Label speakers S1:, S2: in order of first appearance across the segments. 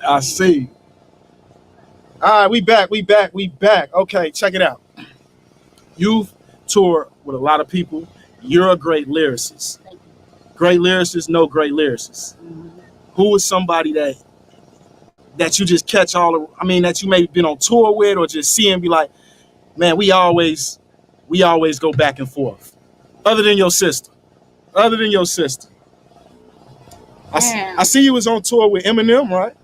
S1: I see. All right, we back. Okay, check it out. You've toured with a lot of people. You're a great lyricist. Great lyricist, no great lyricist. Who is somebody that you just catch all of, I mean, that you maybe been on tour with or just see and be like, man, we always go back and forth. Other than your sister. Other than your sister. I see you was on tour with Eminem, right?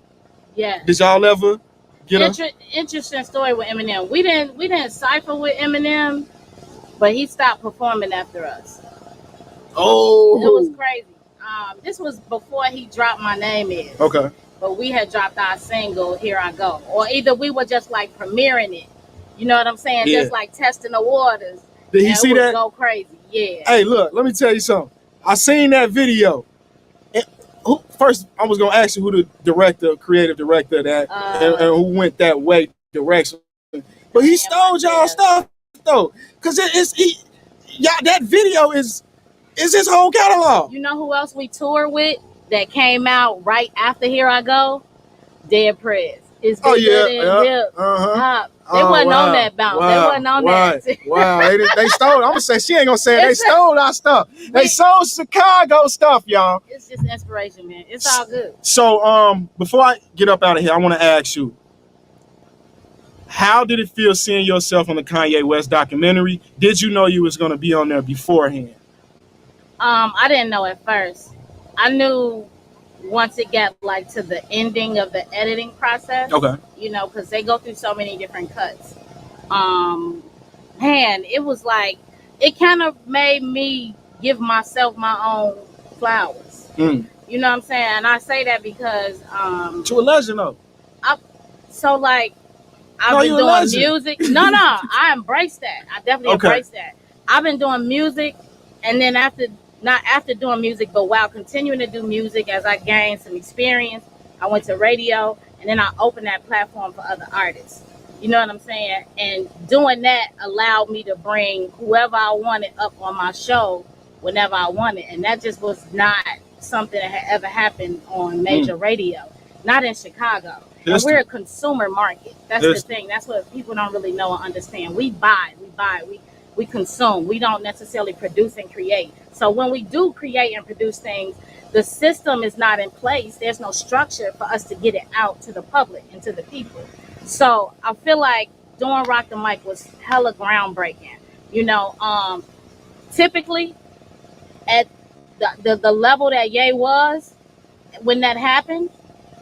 S2: Yeah.
S1: Did y'all ever get
S2: Interesting story with Eminem. We didn't cipher with Eminem, but he stopped performing after us.
S1: Oh.
S2: It was crazy. This was before he dropped My Name Is.
S1: Okay.
S2: But we had dropped our single, Here I Go. Or either we were just like premiering it. You know what I'm saying?
S1: Yeah.
S2: Just like testing the waters.
S1: Did he see that?
S2: Go crazy. Yeah.
S1: Hey, look, let me tell you something. I seen that video. First, I was gonna ask you who the creative director of that, and who went that way direction. But he stole y'all stuff though, cause that video is his whole catalog.
S2: You know who else we toured with that came out right after Here I Go? Dead Prez. It's
S1: Oh yeah,
S2: hip hop. They wasn't on that bounce. They wasn't on that.
S1: Wow, they stole. I'm gonna say she ain't gonna say it. They stole our stuff. They sold Chicago stuff, y'all.
S2: It's just inspiration, man. It's all good.
S1: So, before I get up out of here, I want to ask you, how did it feel seeing yourself on the Kanye West documentary? Did you know you was gonna be on there beforehand?
S2: I didn't know at first. I knew once it got like to the ending of the editing process.
S1: Okay.
S2: You know, because they go through so many different cuts. Man, it was like, it kind of made me give myself my own flowers. You know what I'm saying? And I say that because
S1: to a legend though.
S2: So like I've been doing music. No, I embrace that. I definitely embrace that. I've been doing music, and then not after doing music, but while continuing to do music, as I gained some experience, I went to radio, and then I opened that platform for other artists. You know what I'm saying? And doing that allowed me to bring whoever I wanted up on my show whenever I wanted. And that just was not something that had ever happened on major radio, not in Chicago. And we're a consumer market. That's the thing. That's what people don't really know or understand. We buy, we consume. We don't necessarily produce and create. So when we do create and produce things, the system is not in place. There's no structure for us to get it out to the public and to the people. So I feel like doing Rock the Mic was hella groundbreaking. You know, typically at the level that Ye was, when that happened,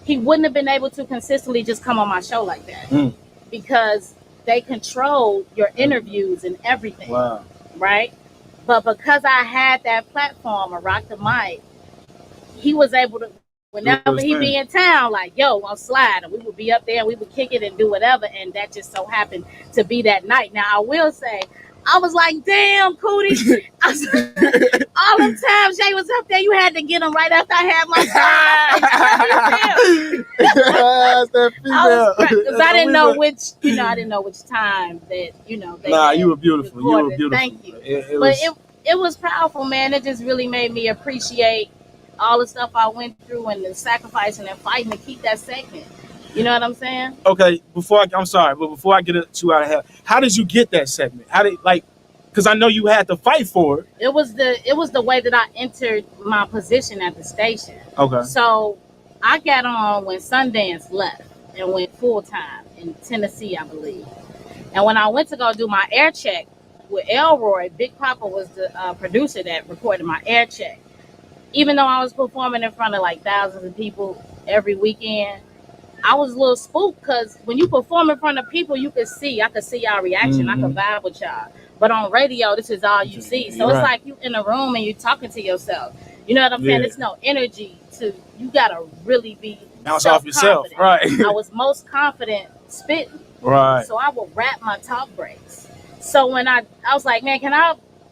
S2: he wouldn't have been able to consistently just come on my show like that because they control your interviews and everything.
S1: Wow.
S2: Right? But because I had that platform of Rock the Mic, he was able to, whenever he be in town, like, yo, I'm slide, and we would be up there and we would kick it and do whatever, and that just so happened to be that night. Now, I will say, I was like, damn, Cootie. All the times Jay was up there, you had to get him right after I had my time.
S1: That's that female.
S2: Because I didn't know which time that, they
S1: you were beautiful. You were beautiful.
S2: Thank you. It was powerful, man. It just really made me appreciate all the stuff I went through and the sacrificing and fighting to keep that segment. You know what I'm saying?
S1: Okay, before I get you out of here, how did you get that segment? Because I know you had to fight for it.
S2: It was the way that I entered my position at the station.
S1: Okay.
S2: So I got on when Sundance left and went full time in Tennessee, I believe. And when I went to go do my air check with Elroy, Big Papa was the producer that recorded my air check. Even though I was performing in front of like thousands of people every weekend, I was a little spooked because when you perform in front of people, I could see y'all reaction. I could vibe with y'all. But on radio, this is all you see. So it's like you in a room and you're talking to yourself. You know what I'm saying? There's no energy you gotta really be
S1: bounce off yourself, right?
S2: I was most confident spitting.
S1: Right.
S2: So I would rap my talk breaks. So when I was like, man,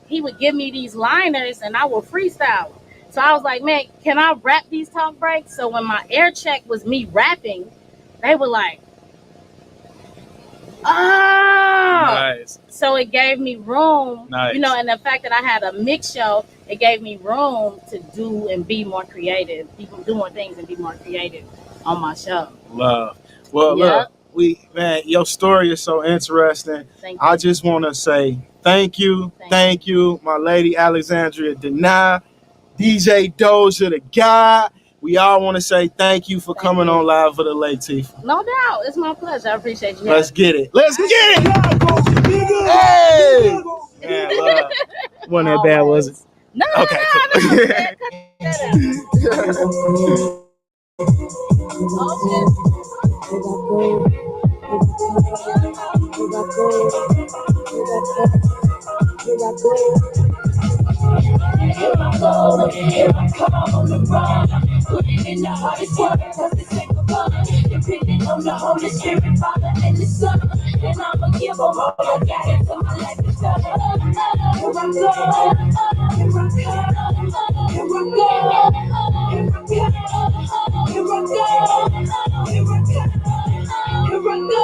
S2: he would give me these liners and I would freestyle them. So I was like, man, can I rap these talk breaks? So when my air check was me rapping, they were like, oh.
S1: Nice.
S2: So it gave me room,
S1: nice.
S2: And the fact that I had a mix show, it gave me room to do and be more creative, do more things and be more creative. on my show.
S1: Love. Well, look, man, your story is so interesting.
S2: Thank you.
S1: I just want to say thank you, my lady Alexandria Deny, DJ Doja the God. We all want to say thank you for coming on Live for the Latif.
S2: No doubt, it's my pleasure. I appreciate you.
S1: Let's get it. Let's get it. Hey, man, love. Wasn't that bad, was it?
S2: No,
S1: okay, cool.
S3: Here I go, here I come on the run. Putting in the hardest work, cause this ain't for fun. Depending on the Holy Spirit, Father, and the Son. And I'ma give them all I got until my life is done. Here I go, here I come, here I go, here I go, here I go.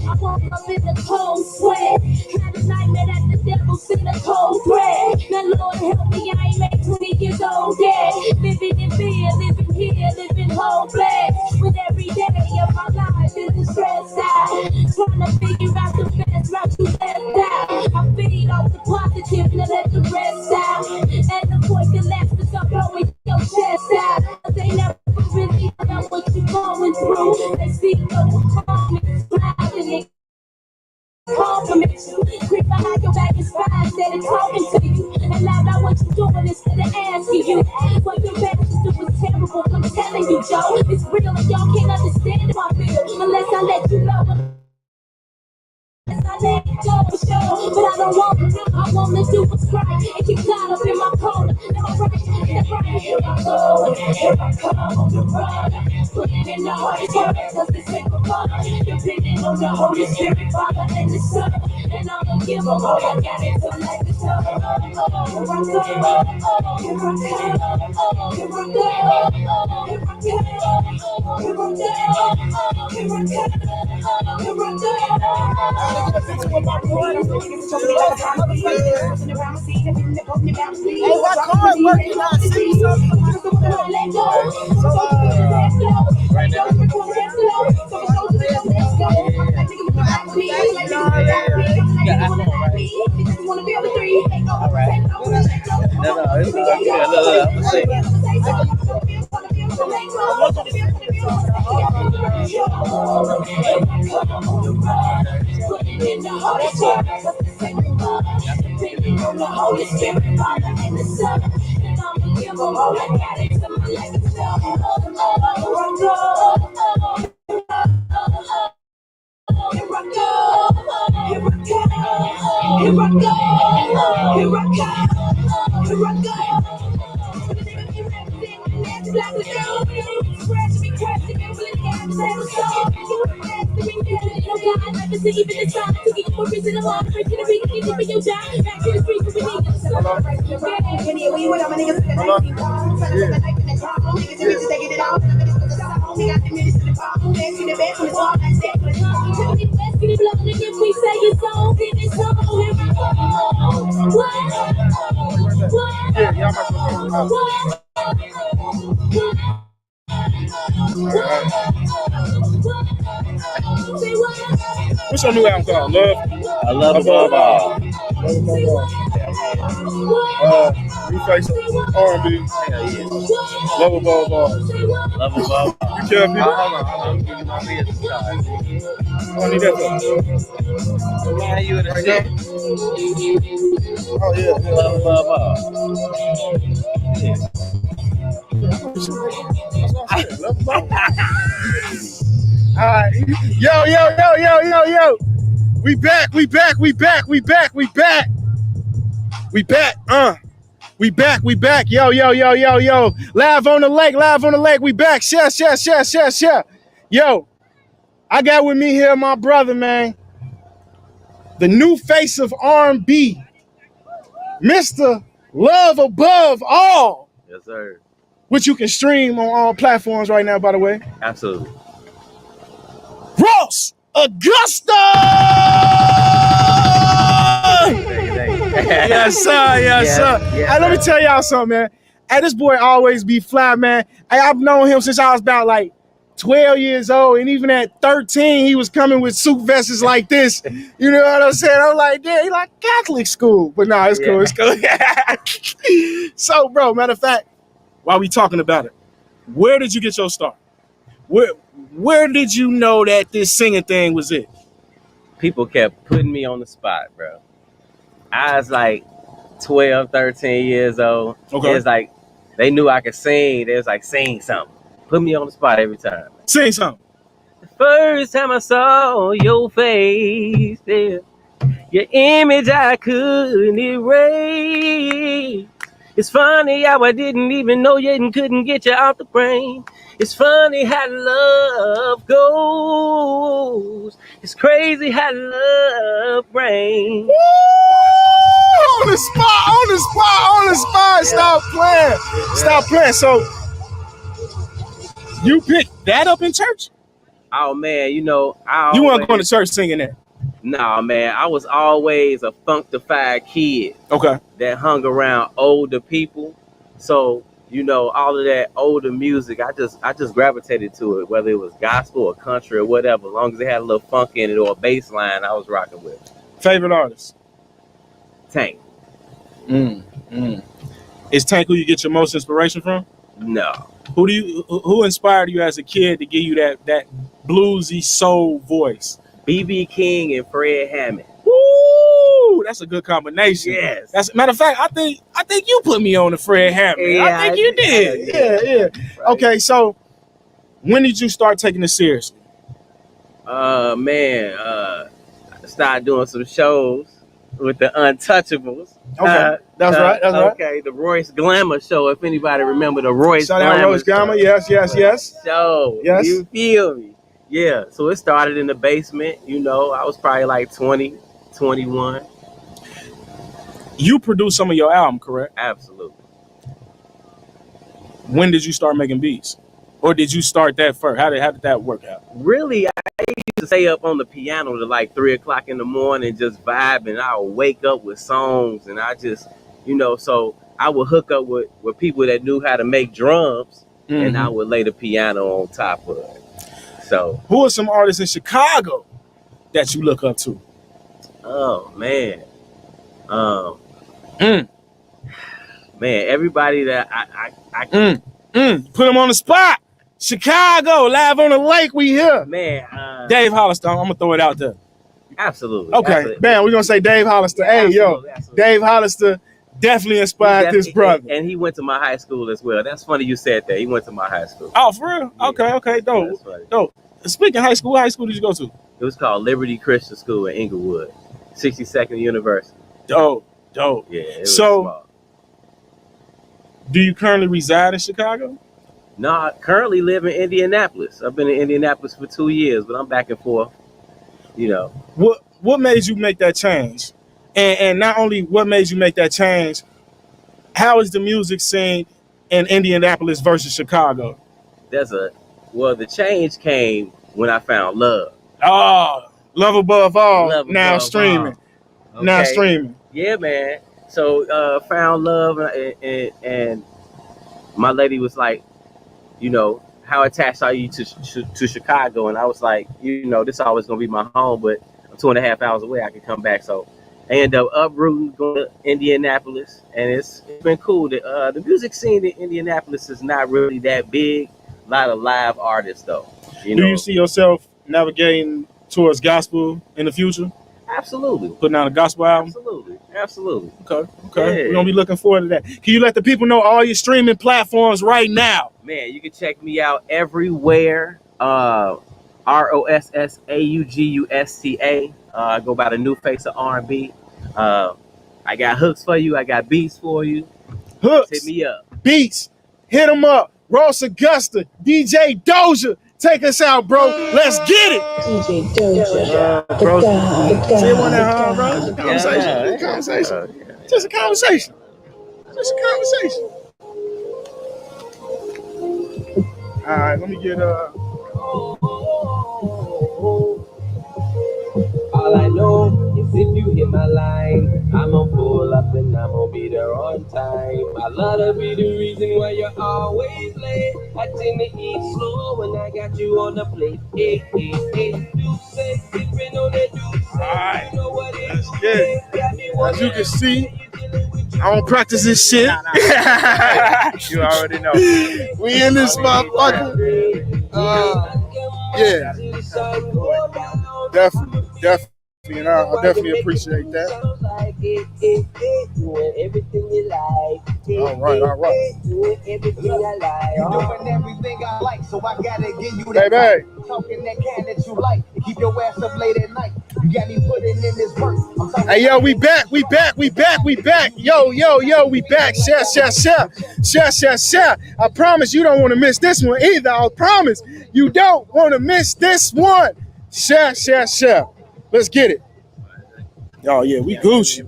S3: I woke up in the cold sweat. Had a nightmare that the devil sent a cold threat. Now Lord help me, I ain't made 20 years old yet. Living in fear, living here, living hopeless. With every day of my life is stressed out. Trying to figure out the best route to left out. I feed off the positive, now let the rest out. And the voice that laughs to stop blowing your chest out. They never really know what you're going through. They see your comments, smiling, they compliments you. Creep behind your back is fine, instead of talking to you. And loud about what you're doing instead of asking you. What your bad sister was terrible, I'm telling you, Joe. It's real and y'all can't understand my feel unless I let you know. I let it go, sure, but I don't want to. I want to do what's right and keep God up in my corner. Am I right? Here I go, here I come on the run. Putting in the hardest work, cause this ain't for fun. Depending on the Holy Spirit, Father, and the Son. And I'ma give them all I got until life is done. Here I go, here I come, here I go, here I
S4: Hey, what car working out? Send me something. Right now. All right. No, it's good.
S3: Putting in the hardest work, depending on the Holy Spirit, Father, and the Son. And I'ma give them all I got until my life is done. Here I go, here I go, here I go, here I go, here I go.
S1: What's your new album called? Love?
S4: I love above all.
S1: New face of R&B. Love above all.
S4: Love above all.
S1: You care people?
S4: Hold on. I'm giving my business card.
S1: I need that for.
S4: Man, you in the shit.
S1: Oh, yeah.
S4: Love above all. Yeah.
S1: All right. Yo. We back. We back. Yo. Live on the lake. We back. Share. Yo, I got with me here my brother, man. The new face of R&B. Mr. Love Above All.
S4: Yes, sir.
S1: Which you can stream on all platforms right now, by the way.
S4: Absolutely.
S1: Ross Augusta! Yes, sir.
S4: Yes,
S1: Hey, let me tell y'all something, man. Hey, this boy always be fly, man. Hey, I've known him since I was about like 12 years old, and even at 13, he was coming with suit vests like this. You know what I'm saying? I'm like, yeah, he like Catholic school. But nah, it's cool, it's cool. So, bro, matter of fact, while we talking about it, where did you get your start? Where did you know that this singing thing was it?
S5: People kept putting me on the spot, bro. I was like 12, 13 years old.
S1: Okay.
S5: It's like they knew I could sing. They was like, sing something. Put me on the spot every time.
S1: Sing something.
S5: The first time I saw your face, yeah, your image I couldn't erase. It's funny how I didn't even know you and couldn't get you out the brain. It's funny how love goes. It's crazy how love rains.
S1: Woo! On the spot. Stop playing. So you picked that up in church?
S5: Oh man, you weren't
S1: going to church singing that?
S5: Nah, man, I was always a funkified kid.
S1: Okay.
S5: That hung around older people. So, all of that older music, I just gravitated to it, whether it was gospel or country or whatever. As long as it had a little funk in it or a bass line, I was rocking with it.
S1: Favorite artist?
S5: Tank.
S1: Is Tank who you get your most inspiration from?
S5: No.
S1: Who inspired you as a kid to give you that bluesy soul voice?
S5: B.B. King and Fred Hammond.
S1: Woo! That's a good combination.
S5: Yes.
S1: That's matter of fact, I think you put me on the Fred Hammond.
S5: Yeah,
S1: I think you did. Yeah. Right. Okay, so when did you start taking it seriously?
S5: I started doing some shows with the Untouchables.
S1: Okay, that's right.
S5: Okay, the Royce Glamour show. If anybody remember the Royce
S1: Shout out Royce Glamour. Yes.
S5: Show.
S1: Yes.
S5: You feel me? Yeah. So it started in the basement. I was probably like 20, 21.
S1: You produced some of your album, correct?
S5: Absolutely.
S1: When did you start making beats? Or did you start that first? How did that work out?
S5: Really, I used to stay up on the piano to like 3 o'clock in the morning, just vibing. I would wake up with songs, and I just, so I would hook up with people that knew how to make drums, and I would lay the piano on top of it. So,
S1: who are some artists in Chicago that you look up to?
S5: Oh man, man, everybody that I
S1: put them on the spot. Chicago, live on the lake, we here.
S5: Man,
S1: Dave Hollister, I'm gonna throw it out there.
S5: Absolutely.
S1: Okay,
S5: absolutely.
S1: Bam, we're gonna say Dave Hollister. Hey, absolutely. Dave Hollister definitely inspired this brother.
S5: And he went to my high school as well. That's funny you said that. He went to my high school.
S1: Oh, for real? Yeah. Okay, dope. Speaking of high school, what high school did you go to?
S5: It was called Liberty Christian School in Inglewood, 62nd University.
S1: Dope.
S5: Yeah. It was
S1: so,
S5: small.
S1: Do you currently reside in Chicago?
S5: No, I currently live in Indianapolis. I've been in Indianapolis for 2 years, but I'm back and forth.
S1: What made you make that change? And not only what made you make that change, how is the music scene in Indianapolis versus Chicago?
S5: The change came when I found love.
S1: Oh, Love Above All.
S5: Now
S1: streaming.
S5: Okay.
S1: Now streaming.
S5: Yeah, man. So found love, and my lady was like, how attached are you to Chicago? And I was like, this is always gonna be my home, but I'm 2.5 hours away. I can come back. So I ended up uprooting, going to Indianapolis, and it's been cool. The music scene in Indianapolis is not really that big. A lot of live artists, though.
S1: Do you see yourself navigating towards gospel in the future?
S5: Absolutely.
S1: Putting out a gospel album?
S5: Absolutely.
S1: Okay.
S5: Yeah.
S1: We're going to be looking forward to that. Can you let the people know all your streaming platforms right now?
S5: Man, you can check me out everywhere. ROSSAUGUSTA. I go by the new face of R&B. I got hooks for you. I got beats for you.
S1: Hooks.
S5: Hit me up.
S1: Beats. Hit them up. Ross Augusta. DJ Doja. Take us out, bro. Let's get it.
S3: DJ Doja.
S5: Bro.
S1: See one at home, bro? Just a conversation. Just a conversation. All right, let me get
S6: All I know is if you
S5: in my line. I'ma pull up and I'ma be there on time. I love to be the reason why you're always late. I tend to eat slow when I got you on the plate. Hey, hey, hey, do say, sipping on that do say.
S1: Alright,
S5: You know what it
S1: let's
S5: do,
S1: get it. As you can see, I don't practice this shit.
S6: You already know.
S1: We in this motherfucker. Yeah, definitely. And I definitely appreciate that. All right.
S3: Doing everything I like, so I gotta give you that.
S1: Baby.
S3: Talking that can that you like, and keep your ass up late at night. You got me putting in this work.
S1: Hey, yo, we back. Yo, we back. Share. I promise you don't want to miss this one either. I promise you don't want to miss this one. Share. Let's get it. Oh, yeah, we Gucci.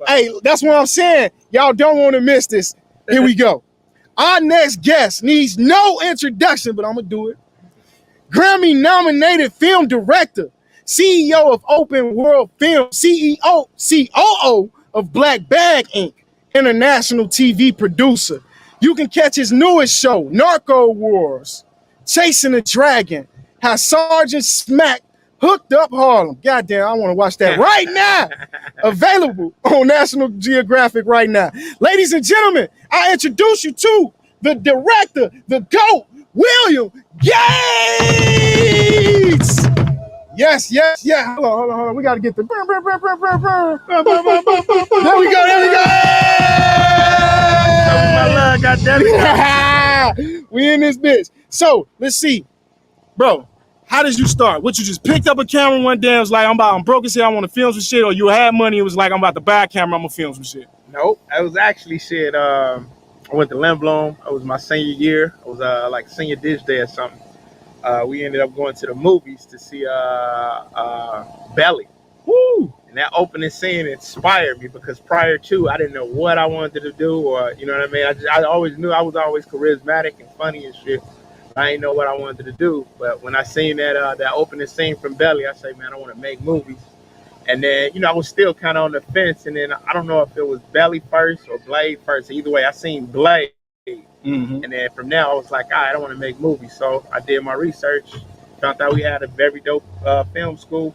S1: Hey, that's what I'm saying. Y'all don't want to miss this. Here we go. Our next guest needs no introduction, but I'm going to do it. Grammy-nominated film director, CEO of Open World Film, COO of Black Bag Inc., international TV producer. You can catch his newest show, Narco Wars, Chasing the Dragon, How Sergeant Smack Hooked Up Harlem. Goddamn, I want to watch that right now. Available on National Geographic right now. Ladies and gentlemen, I introduce you to the director, the GOAT, William Gates. Yes. Hold on. We got to get the... There we go. We in this bitch. So, let's see. Bro, how did you start? What, you just picked up a camera one day and was like, I'm broke as hell, I want to film some shit, or you had money and was like, I'm about to buy a camera, I'm going to film some shit?
S6: Nope. I was actually shit. I went to Lindblom. It was my senior year. It was like senior dish day or something. We ended up going to the movies to see Belly.
S1: Woo!
S6: And that opening scene inspired me because prior to, I didn't know what I wanted to do, or you know what I mean. I always knew I was always charismatic and funny and shit. I didn't know what I wanted to do, but when I seen that opening scene from Belly, I say, man, I want to make movies. And then, you know, I was still kind of on the fence, and then I don't know if it was Belly first or Blade first. Either way, I seen Blade, and then from there I was like, all right, I want to make movies. So I did my research, found out we had a very dope film school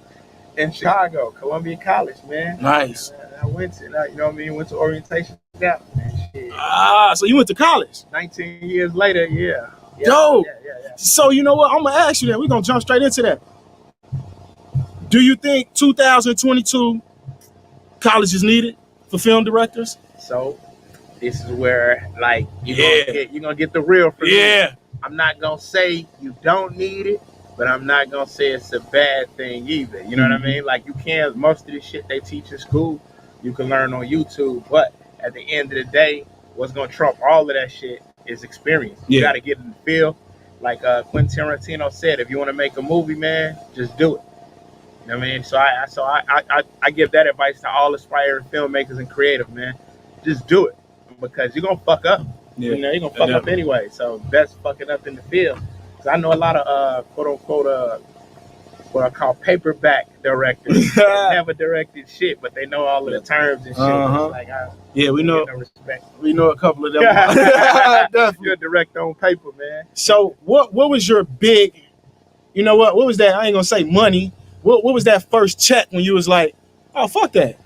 S6: in Chicago, Columbia College, man.
S1: Nice.
S6: I went to, you know what I mean, went to orientation. Yeah, man, shit.
S1: So you went to college?
S6: 19 years later, yeah.
S1: Dope.
S6: Yeah.
S1: So you know what? I'm gonna ask you that. We're gonna jump straight into that. Do you think 2022 college is needed for film directors?
S6: So this is where like you're gonna get the real from me. I'm not gonna say you don't need it, but I'm not gonna say it's a bad thing either. You know what I mean? Like you can, most of the shit they teach in school, you can learn on YouTube. But at the end of the day, what's gonna trump all of that shit is experience. You gotta get in the field. Like Quentin Tarantino said, if you want to make a movie, man, just do it. You know what I mean? So I give that advice to all aspiring filmmakers and creative, man. Just do it, because you're gonna fuck up. You know, you're gonna fuck up anyway. So best fucking up in the field. Cause I know a lot of quote unquote what I call paperback directors. They never directed shit, but they know all of the terms and shit. Like
S1: we know.
S6: No respect.
S1: We know a couple of them.
S6: You're a director on paper, man.
S1: So what was your big? You know what? What was that? I ain't gonna say money. What was that first check when you was like, oh fuck that?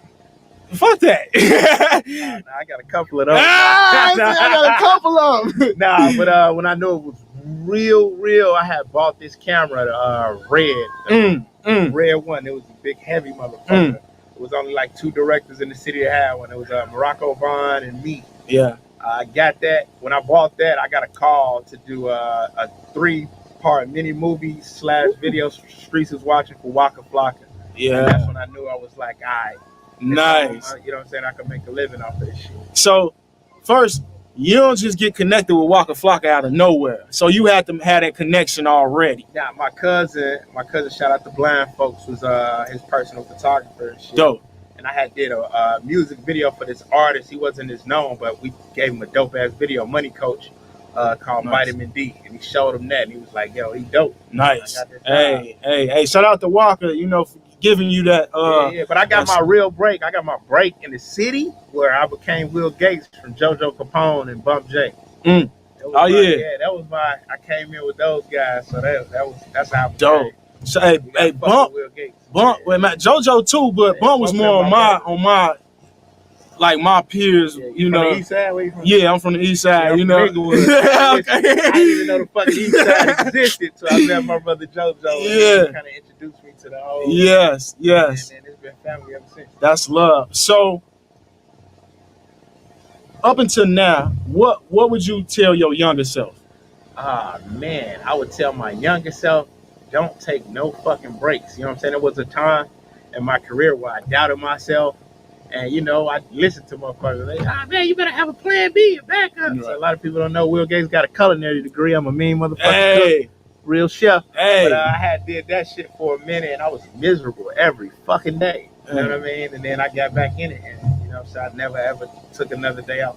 S1: Fuck that.
S6: I got a couple of those.
S1: I got a couple of them.
S6: But when I knew it was real, I had bought this camera, Red. Red one. It was a big, heavy motherfucker. It was only like 2 directors in the city that had one. It was Morocco Vaughn and me.
S1: Yeah.
S6: I got that. When I bought that, I got a call to do a 3-part mini movie / video Streets is watching for Waka Flocka.
S1: Yeah.
S6: And that's when I knew I was like, all right.
S1: Nice.
S6: You know what I'm saying? I can make a living off this shit.
S1: So, first, you don't just get connected with Waka Flocka out of nowhere. So you had to have that connection already.
S6: Yeah, my cousin, shout out to Blind Folks, was his personal photographer and shit.
S1: Dope.
S6: And I did a music video for this artist. He wasn't as known, but we gave him a dope ass video, Money Coach, called Vitamin D. And he showed him that, and he was like, yo, he dope.
S1: Nice. Hey, shout out to Walker. You know, giving you that.
S6: Yeah, but I got my real break. I got my break in the city where I became Will Gates from JoJo Capone and Bump J.
S1: Mm. Oh yeah,
S6: that was my. I came in with those guys, so that's how.
S1: Dope. So hey, Bump, wait, Matt, JoJo too, but Bump was more on my like my peers, you know.
S6: From the east side? Where you from?
S1: Yeah, I'm from the east side, you know.
S6: Okay. I didn't even know the fucking east side existed, so I met my brother JoJo.
S1: Yeah.
S6: And kind of introduced me to the whole.
S1: Yes.
S6: And it's been family ever since.
S1: That's love. So, up until now, what would you tell your younger self?
S6: Man, I would tell my younger self, don't take no fucking breaks. You know what I'm saying? There was a time in my career where I doubted myself. And, you know, I listened to motherfuckers. Like, man, you better have a plan B, a backup. Right. So a lot of people don't know Will Gates got a culinary degree. I'm a mean motherfucker. Hey. Real chef.
S1: Hey.
S6: But I had did that shit for a minute, and I was miserable every fucking day. You know what I mean? And then I got back in it. And, you know, so I never, ever took another day off.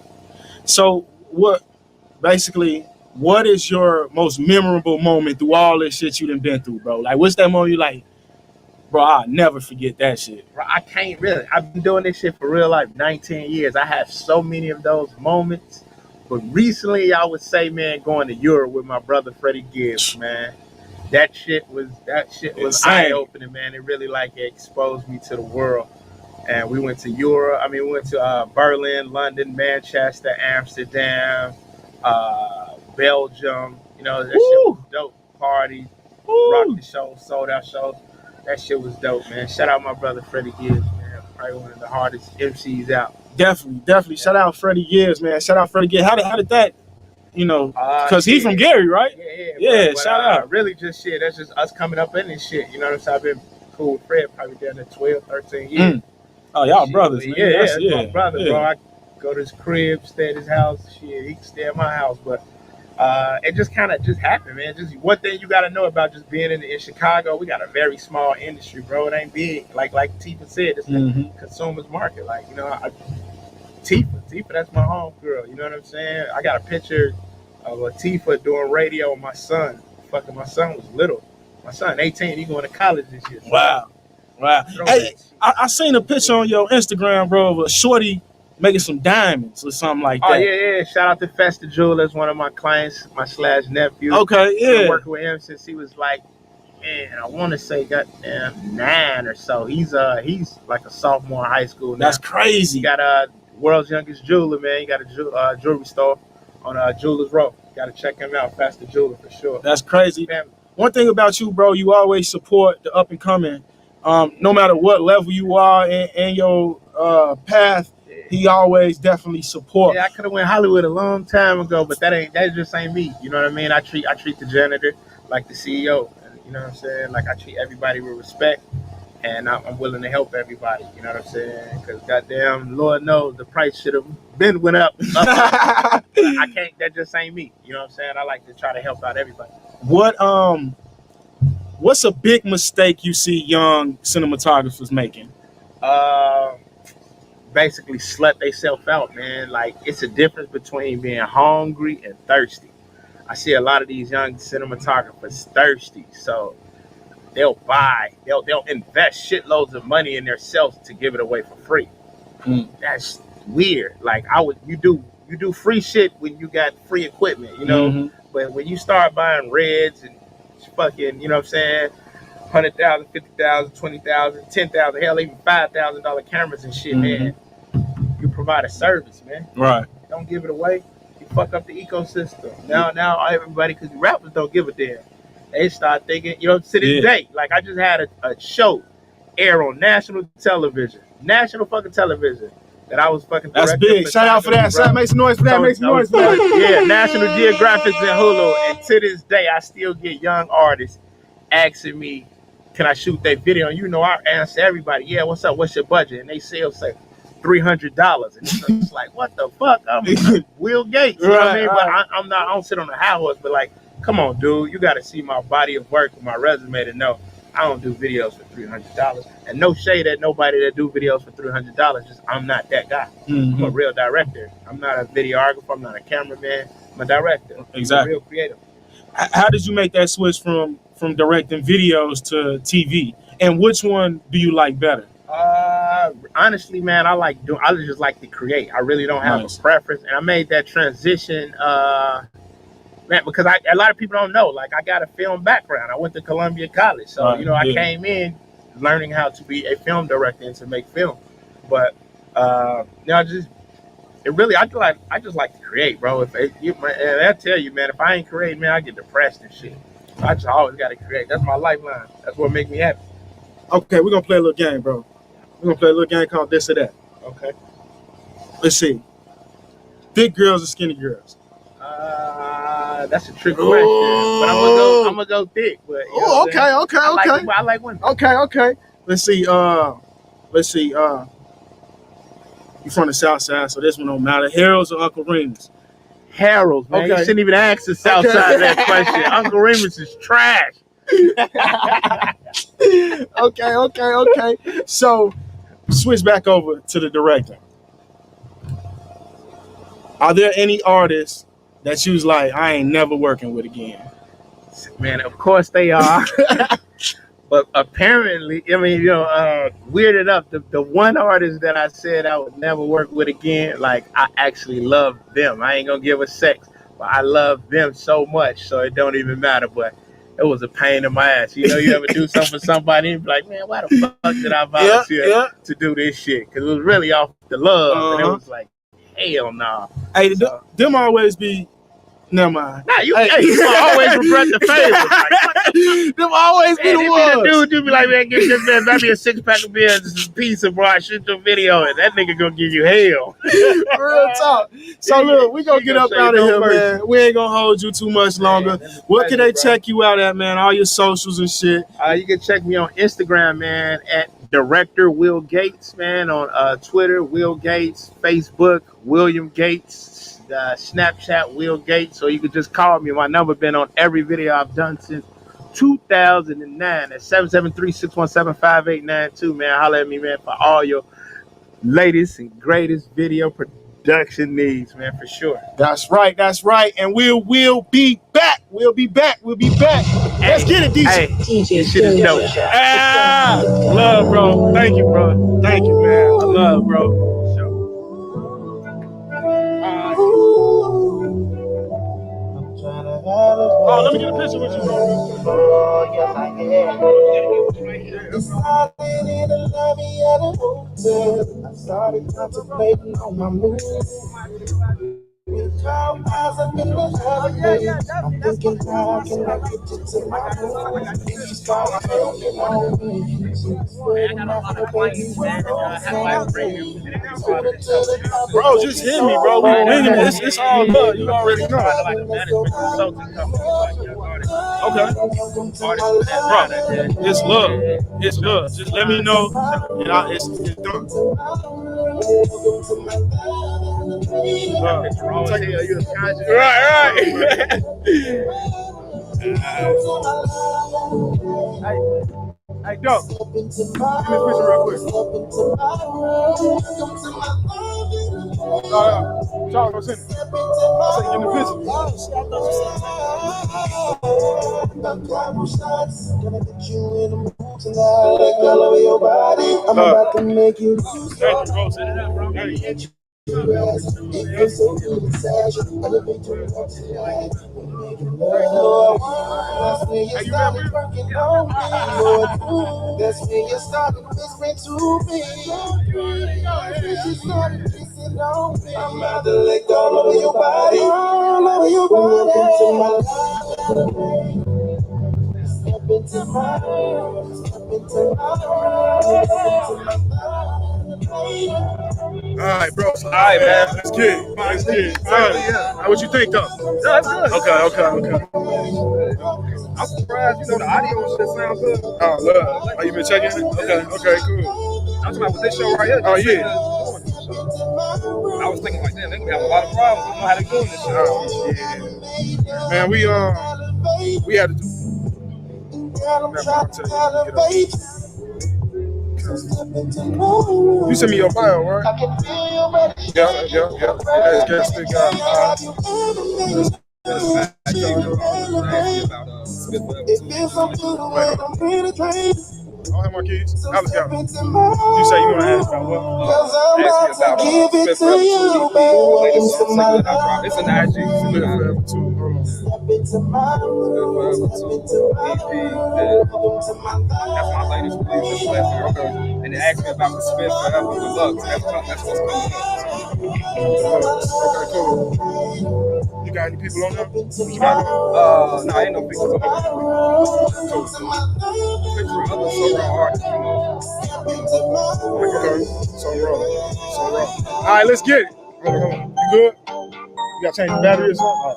S1: So what is your most memorable moment through all this shit you done been through, bro? Like, what's that moment you like, bro, I'll never forget that shit.
S6: Bro, I can't really. I've been doing this shit for real life 19 years. I have so many of those moments. But recently, I would say, man, going to Europe with my brother Freddie Gibbs, man. That shit was eye-opening, man. It really exposed me to the world. And we went to Europe. I mean, we went to Berlin, London, Manchester, Amsterdam, Belgium. You know, that shit was dope. Parties, rock the show, sold out shows. That shit was dope, man. Shout out my brother Freddie Gibbs, man. Probably one of the hardest MCs out.
S1: Definitely. Yeah. Shout out Freddie Gibbs, man. Shout out Freddie Gibbs. How did that, you know, because he's from Gary, right?
S6: Yeah.
S1: But, shout out.
S6: Really just shit. That's just us coming up in this shit. You know what I'm saying? I've been cool with Fred probably down there 12, 13 years.
S1: Mm. Oh, y'all brothers, man.
S6: That's my brother, bro. I go to his crib, stay at his house. Shit, he can stay at my house, but it just kind of just happened, man. Just one thing you got to know about just being in Chicago, we got a very small industry, bro. It ain't big. Like Tifa said, it's a consumer's market. Like, you know, Tifa, that's my home girl. You know what I'm saying? I got a picture of Tifa doing radio with my son. Fucking my son was little. My son, 18, he going to college this year. So
S1: wow. Hey, I seen a picture on your Instagram, bro, of a shorty making some diamonds or something like that.
S6: Oh, yeah. Shout out to Festa Jewelers, one of my clients, my /nephew.
S1: Okay, yeah.
S6: I've been working with him since he was like, man, I want to say goddamn 9 or so. He's like a sophomore in high school now.
S1: That's crazy.
S6: He got world's youngest jeweler, man. He got a jewelry store on Jewelers Row. Got to check him out, Festa Jeweler for sure.
S1: That's crazy.
S6: Family.
S1: One thing about you, bro, you always support the up and coming. No matter what level you are in your path, he always definitely support.
S6: Yeah, I could have went Hollywood a long time ago, but that just ain't me. You know what I mean? I treat the janitor like the CEO. You know what I'm saying? Like, I treat everybody with respect, and I'm willing to help everybody. You know what I'm saying? Because goddamn, Lord knows the price should have been went up. I can't. That just ain't me. You know what I'm saying? I like to try to help out everybody.
S1: What's a big mistake you see young cinematographers making?
S6: Basically slut themselves out, man. Like, it's a difference between being hungry and thirsty. I see a lot of these young cinematographers thirsty, so they'll invest shitloads of money in themselves to give it away for free. That's weird. Like, you do free shit when you got free equipment, you know. But when you start buying reds and fucking, you know what I'm saying, $100,000, $50,000, $20,000, $10,000, hell, even $5,000 cameras and shit, man. You provide a service, man.
S1: Right.
S6: Don't give it away. You fuck up the ecosystem. Now everybody, because rappers don't give a damn. They start thinking, you know, to this day, like, I just had a show air on national television, that I was fucking.
S1: That's big. Shout out for that. Shout, make some noise for that. Make some noise for that.
S6: Yeah, National Geographic and Hulu, and to this day, I still get young artists asking me, can I shoot that video? And you know, I answer everybody, yeah, what's up? What's your budget? And they say $300. And it's like, what the fuck? I'm Will Gates. You know what I mean? But I don't sit on the high horse, but like, come on, dude. You got to see my body of work and my resume to know I don't do videos for $300. And no shade at nobody that do videos for $300. Just, I'm not that guy. I'm a real director. I'm not a videographer. I'm not a cameraman. I'm a director.
S1: Exactly.
S6: I'm a real creative.
S1: How did you make that switch from directing videos to TV? And which one do you like better?
S6: Honestly, man, I just like to create. I really don't have a preference, and I made that transition, man, because a lot of people don't know. Like, I got a film background. I went to Columbia College, so I came in learning how to be a film director and to make film. But I just like to create, bro. And I tell you, man, if I ain't creating, man, I get depressed and shit. So I just always got to create. That's my lifeline. That's what makes me happy.
S1: Okay, we're gonna play a little game, bro. We're gonna play a little game called This or That.
S6: Okay.
S1: Let's see. Thick girls or skinny girls?
S6: That's a trick question. But I'm gonna go thick. But
S1: okay.
S6: I like women.
S1: Okay. Let's see. You from the South Side, so this one don't matter. Harold's or Uncle Remus?
S6: Harold's, man. You shouldn't even ask the South Side of that question. Uncle Remus is trash.
S1: Okay. So, switch back over to the director. Are there any artists that you was like, I ain't never working with again?
S6: Man, of course they are. But apparently, I mean, weird enough, the one artist that I said I would never work with again, like, I actually love them. I ain't gonna give a sex, but I love them so much, so it don't even matter. But it was a pain in my ass. You ever do something for somebody and be like, man, why the fuck did I volunteer to do this shit? Because it was really off the love, and it was like, hell nah.
S1: Hey, them always be. Never mind.
S6: Nah, you always regret the favor. Like,
S1: them always be the ones.
S6: Dude, you be like, man, give this man maybe a 6-pack of beer and some pizza, bro. I shoot your video, and that nigga gonna give you hell.
S1: Real talk. So look, we gonna get up out of here, man. We ain't gonna hold you too much longer. What can they check you out at, man? All your socials and shit.
S6: You can check me on Instagram, man, at Director Will Gates, man. On Twitter, Will Gates. Facebook, William Gates. Snapchat, Will Gates. Or you could just call me. My number been on every video I've done since 2009 at 773-617-5892, man. Holler at me, man, for all your latest and greatest video production needs, man, for sure.
S1: That's right. And we'll be back. We'll be back. Let's get it, DJ.
S6: Hey, this shit is dope.
S1: Love, bro. Thank you, bro. Thank you, man. I love, bro. Oh, let me get a picture with you, bro.
S4: Oh, yes, I can. Decided in the lobby at a hotel. I started contemplating on my move. With calm eyes up in the hallway, I'm thinking, how can I get you to my room? And she started taking on me. She was spreading out her baby with
S1: Bro, just hit me, bro. It's all love. You already know. Okay. Bro, it's love. It's love. Just let me know. And it's done. Right. Hey, Doc. Give me a picture real quick. Charles, go send it. I said, give me a picture.
S4: Gonna get you in the mood tonight. All over your body. I'm about to make you lose.
S1: Thank you, bro. Send it up, bro.
S4: It feels so good inside you. Elevate to the top tonight. We're making love. That's when you started working on me, Lord. That's when you started whispering to me. You started kissing on me. I'm about to lick all over your body. All over your body. Welcome to my life. Step into my world. Step into my world.
S1: All right, bro. All right, man. Let's get it. All right. What you think, though?
S7: No, that's good.
S1: Okay.
S7: I'm surprised, the audio shit sounds good.
S1: Oh, love. Oh, you been checking it? Okay, cool.
S7: I'm talking about with this show right here.
S1: Oh, yeah.
S7: I was thinking like, damn, they gonna have a lot of problems. We don't know how to do this shit.
S1: Oh, yeah. Man, we had to do. You send me your bio, right? Yeah. That's the guy.
S4: It feels so good when I'm penetrating.
S1: don't have my keys. Alex got them. You say you want to ask about what?
S4: Cause I'm about to give it to you, baby.
S7: It's an IG.
S1: Split Forever 2. Hold on.
S4: Step into my room, step into my room.
S7: That's my latest release. And they asked me about the Spit Forever Deluxe. That's what's coming up.
S1: Okay, cool. You got any people on there?
S7: No, ain't no pictures of other artists, you know.
S1: Okay, so raw. All right, let's get it. Hold on. You good? You got to change the battery or something?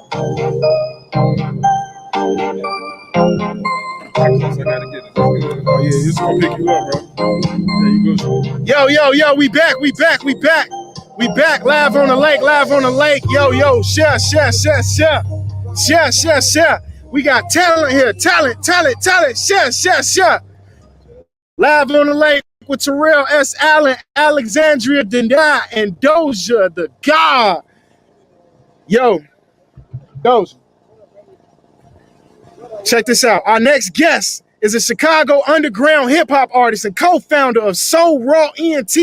S1: Oh yeah, it's gonna pick you up, bro. There you go. Yo, we back, live on the lake, Yo, share. We got talent here, talent, share. Live on the lake with Terrell S. Allen, Alexandria Dendai, and Doja the God. Yo, Doja. Check this out. Our next guest is a Chicago underground hip-hop artist and co-founder of Soul Raw ENT,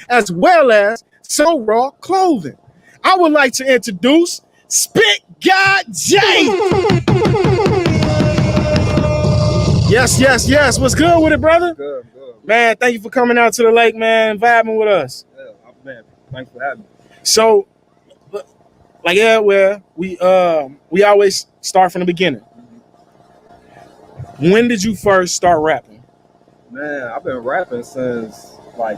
S1: as well as Soul Raw Clothing. I would like to introduce Spit God J. Yes. What's good with it, brother?
S7: Good.
S1: Man, thank you for coming out to the lake, man, vibing with us.
S7: Yeah, man, thanks for having me.
S1: So, we always start from the beginning. When did you first start rapping?
S7: Man, I've been rapping since like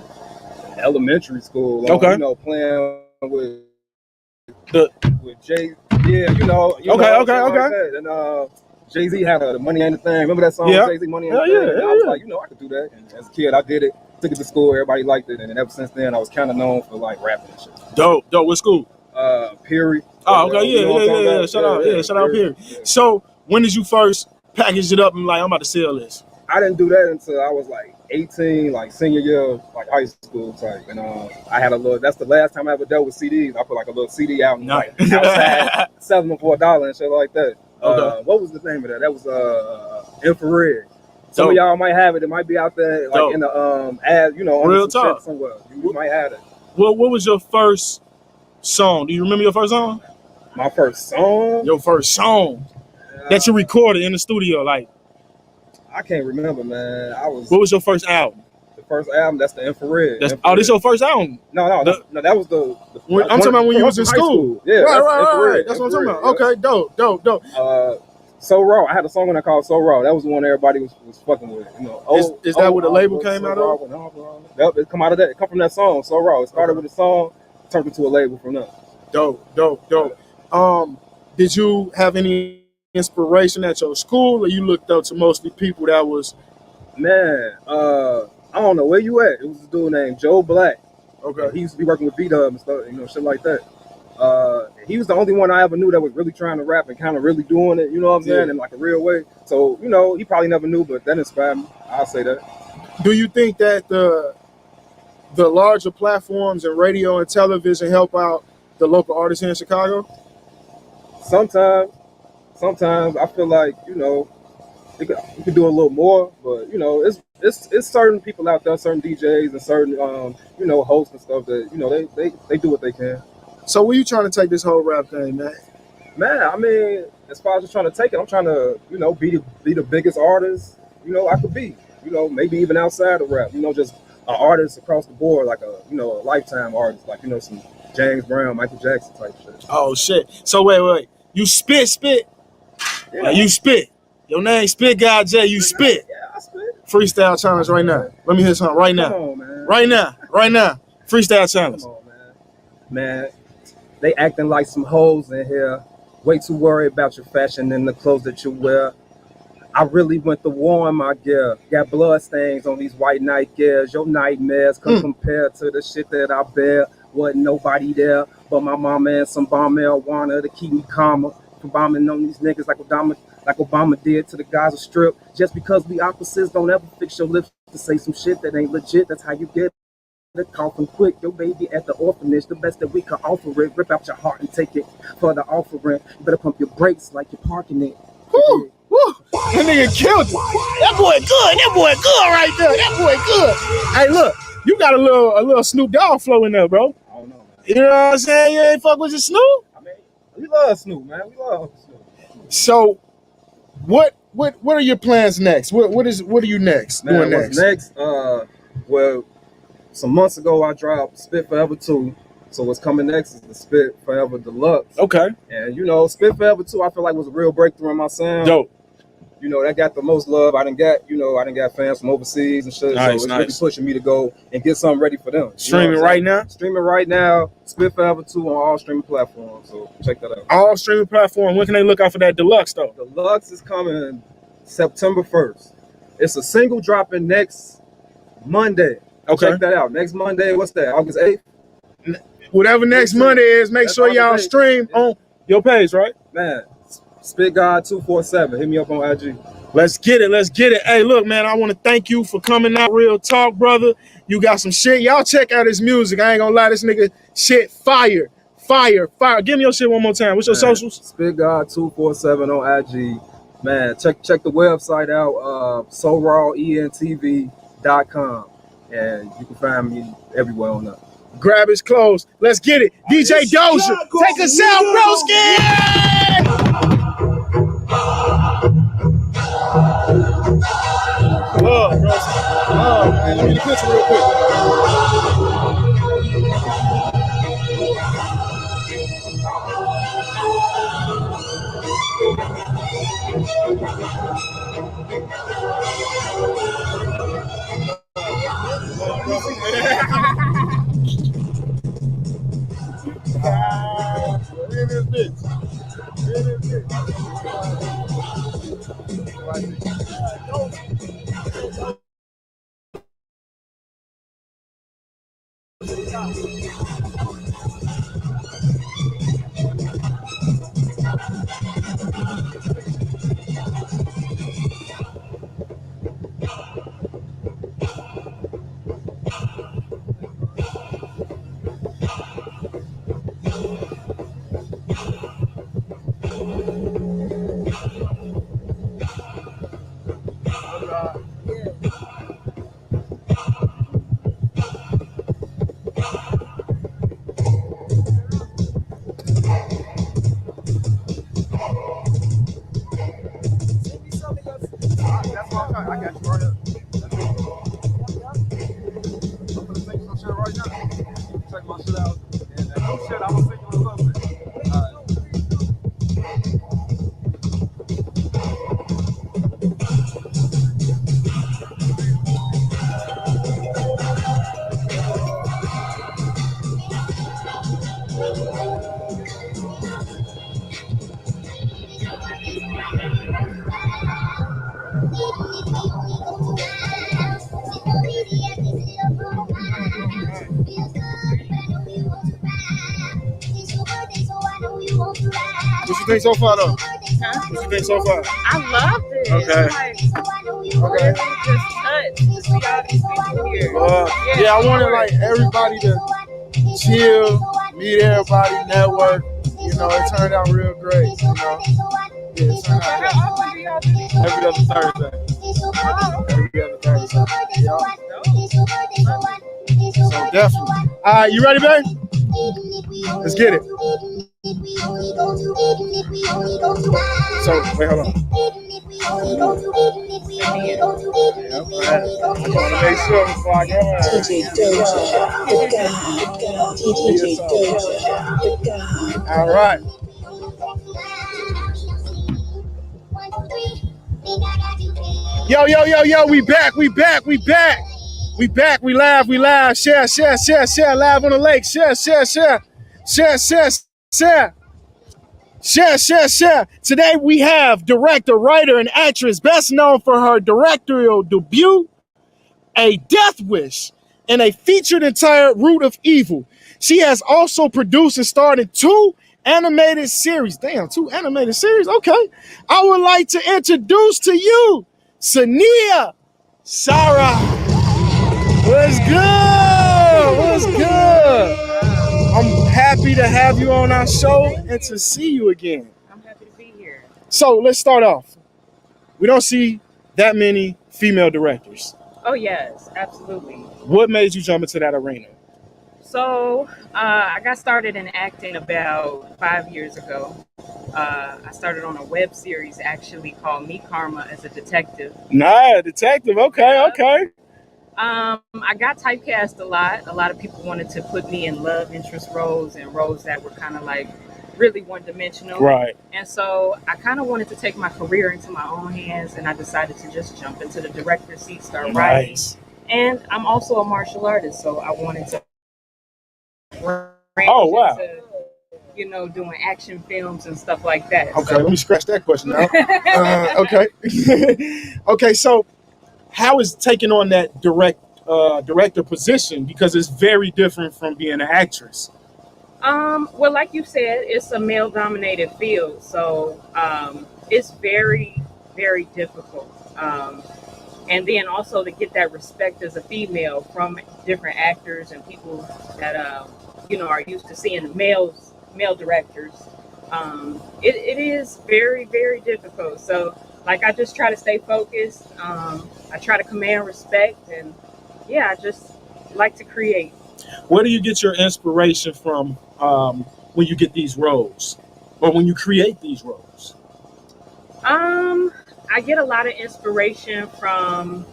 S7: elementary school.
S1: Okay.
S7: You know, playing with
S1: The
S7: Jay. Yeah, you know.
S1: Okay.
S7: Like that. And Jay-Z had the Money Ain't a Thing. Remember that song?
S1: Yeah.
S7: Jay-Z, Money Ain't a Thing. And I was like, you know, I could do that. And as a kid, I did it. Took it to school. Everybody liked it. And then ever since then, I was kind of known for like rapping and shit.
S1: dope. What school?
S7: Perry.
S1: Oh, okay,
S7: You know what I'm talking
S1: yeah.
S7: about?
S1: Shout out Perry.
S7: Yeah.
S1: So, when did you first package it up and like, I'm about to sell this?
S7: I didn't do that until I was like 18, like senior year of like high school type. And I had a little, that's the last time I ever dealt with CDs. I put like a little CD out and like outside, selling them for $1 and shit like that.
S1: Okay.
S7: What was the name of that? That was Infrared. Some of y'all might have it. It might be out there like in the ad, you know, on
S1: Real
S7: some
S1: talk.
S7: shit somewhere. You might have it.
S1: What was your first song? Do you remember your first song?
S7: My first song?
S1: Your first song that you recorded in the studio, like.
S7: I can't remember, man.
S1: What was your first album?
S7: The first album, that's the Infrared.
S1: Oh, this your first album?
S7: No, that was the
S1: I'm talking about when you was in school.
S7: Yeah,
S1: right. That's what I'm talking about.
S7: Yeah.
S1: Okay, dope.
S7: So Raw. I had a song on that called So Raw. That was the one everybody was fucking with. You know,
S1: is that what the label came out of?
S7: Yep, it come out of that. It come from that song, So Raw. It started with a song, turned into a label from there.
S1: Dope. Did you have any inspiration at your school, or you looked up to mostly people that was?
S7: Man, I don't know where you at. It was a dude named Joe Black.
S1: Okay.
S7: He used to be working with B-Dub and stuff, you know, shit like that. He was the only one I ever knew that was really trying to rap and kind of really doing it, you know what I'm saying, in like a real way. So, you know, he probably never knew, but that inspired me. I'll say that.
S1: Do you think that the larger platforms and radio and television help out the local artists here in Chicago?
S7: Sometimes I feel like, you know, you could do a little more, but you know, it's certain people out there, certain DJs and certain you know, hosts and stuff that, you know, they do what they can.
S1: So where you trying to take this whole rap thing, man?
S7: Man, I mean, as far as just trying to take it, I'm trying to, you know, be the biggest artist, you know, I could be, you know, maybe even outside of rap, you know, just an artist across the board, like a, you know, a lifetime artist, like, you know, some James Brown, Michael Jackson type shit.
S1: Oh shit. So wait. You spit.
S7: Yeah.
S1: Like, you spit. Your name Spit God J, you spit.
S7: Yeah, I spit.
S1: Freestyle challenge right now. Let me hear something right now.
S7: Come on, man.
S1: Right now. Freestyle challenge.
S7: Come on, man. They acting like some hoes in here. Way too worried about your fashion and the clothes that you wear. I really went to war in my gear. Got blood stains on these white night gears. Your nightmares can compare to the shit that I bear. Wasn't nobody there but my mama and some bomb marijuana to keep me calmer from bombing on these niggas like Obama did to the Gaza Strip. Just because we opposites, don't ever fix your lips to say some shit that ain't legit. That's how you get the coffin quick. Your baby at the orphanage, the best that we can offer it. Rip out your heart and take it for the offering. You better pump your brakes like you're parking it.
S1: Woo! That nigga killed it. That That boy good. That boy good right there. That boy good. Hey, look, you got a little Snoop Dogg flow in there, bro.
S7: I don't know, man.
S1: You know what I'm saying? You ain't fuck with your Snoop?
S7: I mean, we love Snoop, man. We love Snoop.
S1: So, what are your plans next? What are you next?
S7: Man,
S1: doing
S7: what's
S1: next?
S7: next? Well, some months ago I dropped Spit Forever 2. So what's coming next is the Spit Forever Deluxe.
S1: Okay.
S7: And you know, Spit Forever 2, I feel like was a real breakthrough in my sound.
S1: Dope.
S7: You know, that got the most love. I didn't got fans from overseas and shit.
S1: Nice,
S7: so it's really pushing me to go and get something ready for them.
S1: Streaming right now?
S7: Streaming right now. Spit Forever 2 on all streaming platforms. So check that out.
S1: All streaming platforms. When can they look out for that Deluxe though?
S7: Deluxe is coming September 1st. It's a single dropping next Monday.
S1: Okay.
S7: Check that out. Next Monday, what's that? August 8th?
S1: Whatever next Monday is, make
S7: That's
S1: sure y'all
S7: August 8th.
S1: stream on your page, right?
S7: Man, Spit God 247. Hit me up on IG.
S1: Let's get it. Let's get it. Hey, look, man, I want to thank you for coming out. Real talk, brother. You got some shit. Y'all check out his music. I ain't gonna lie, this nigga shit fire. Fire. Fire. Give me your shit one more time. What's your socials?
S7: Spit God 247 on IG. Man, check the website out, SoRawENTV.com. And you can find me everywhere on that.
S1: Grab his clothes. Let's get it. DJ Doja, take us out, broski! Love, broski. Love, man. Let me get a picture real quick. In this bitch. What you think so far, though?
S2: Huh?
S1: What you think so far?
S2: I loved it.
S1: Okay.
S2: Really just touched to see all these people here.
S1: Yeah, I wanted like everybody to chill, meet everybody, network. You know, it turned out real great. You know, yeah, it turned out great. Every other Thursday. Every other Thursday. Yeah. So definitely. All right, you ready, babe? Let's get it. So, wait, hold on. I want to make sure before I go on.
S8: DJ Doja, the God. DJ Doja, the God.
S1: All right. Yo, we back. We live. Share. Live on the lake. Share. Today we have director, writer, and actress best known for her directorial debut, A Death Wish, and a featured entire Root of Evil. She has also produced and starred in 2 animated series. Damn, 2 animated series? Okay. I would like to introduce to you Sania Sarah. What's good? I'm happy to have you on our show and to see you again.
S2: I'm happy to be here.
S1: So let's start off. We don't see that many female directors.
S9: Oh yes, absolutely.
S1: What made you jump into that arena?
S9: So I got started in acting about 5 years ago. I started on a web series actually called Me Karma as a detective.
S1: Nah, detective. Okay, okay.
S9: I got typecast a lot. A lot of people wanted to put me in love interest roles and roles that were kind of like really one-dimensional.
S1: Right.
S9: And so I kind of wanted to take my career into my own hands, and I decided to just jump into the director's seat, start writing.
S1: Nice.
S9: And I'm also a martial artist, so I wanted to
S1: Oh, wow.
S9: into, you know, doing action films and stuff like that.
S1: Okay,
S9: So,
S1: let me scratch that question out. Okay. Okay, so how is taking on that director position? Because it's very different from being an actress.
S9: well, like you said, it's a male-dominated field, so it's very, very difficult. And then also to get that respect as a female from different actors and people that you know, are used to seeing male directors. It is very, very difficult. So like I just try to stay focused. I try to command respect, and yeah, I just like to create.
S1: Where do you get your inspiration from when you get these roles or when you create these roles?
S9: I get a lot of inspiration from,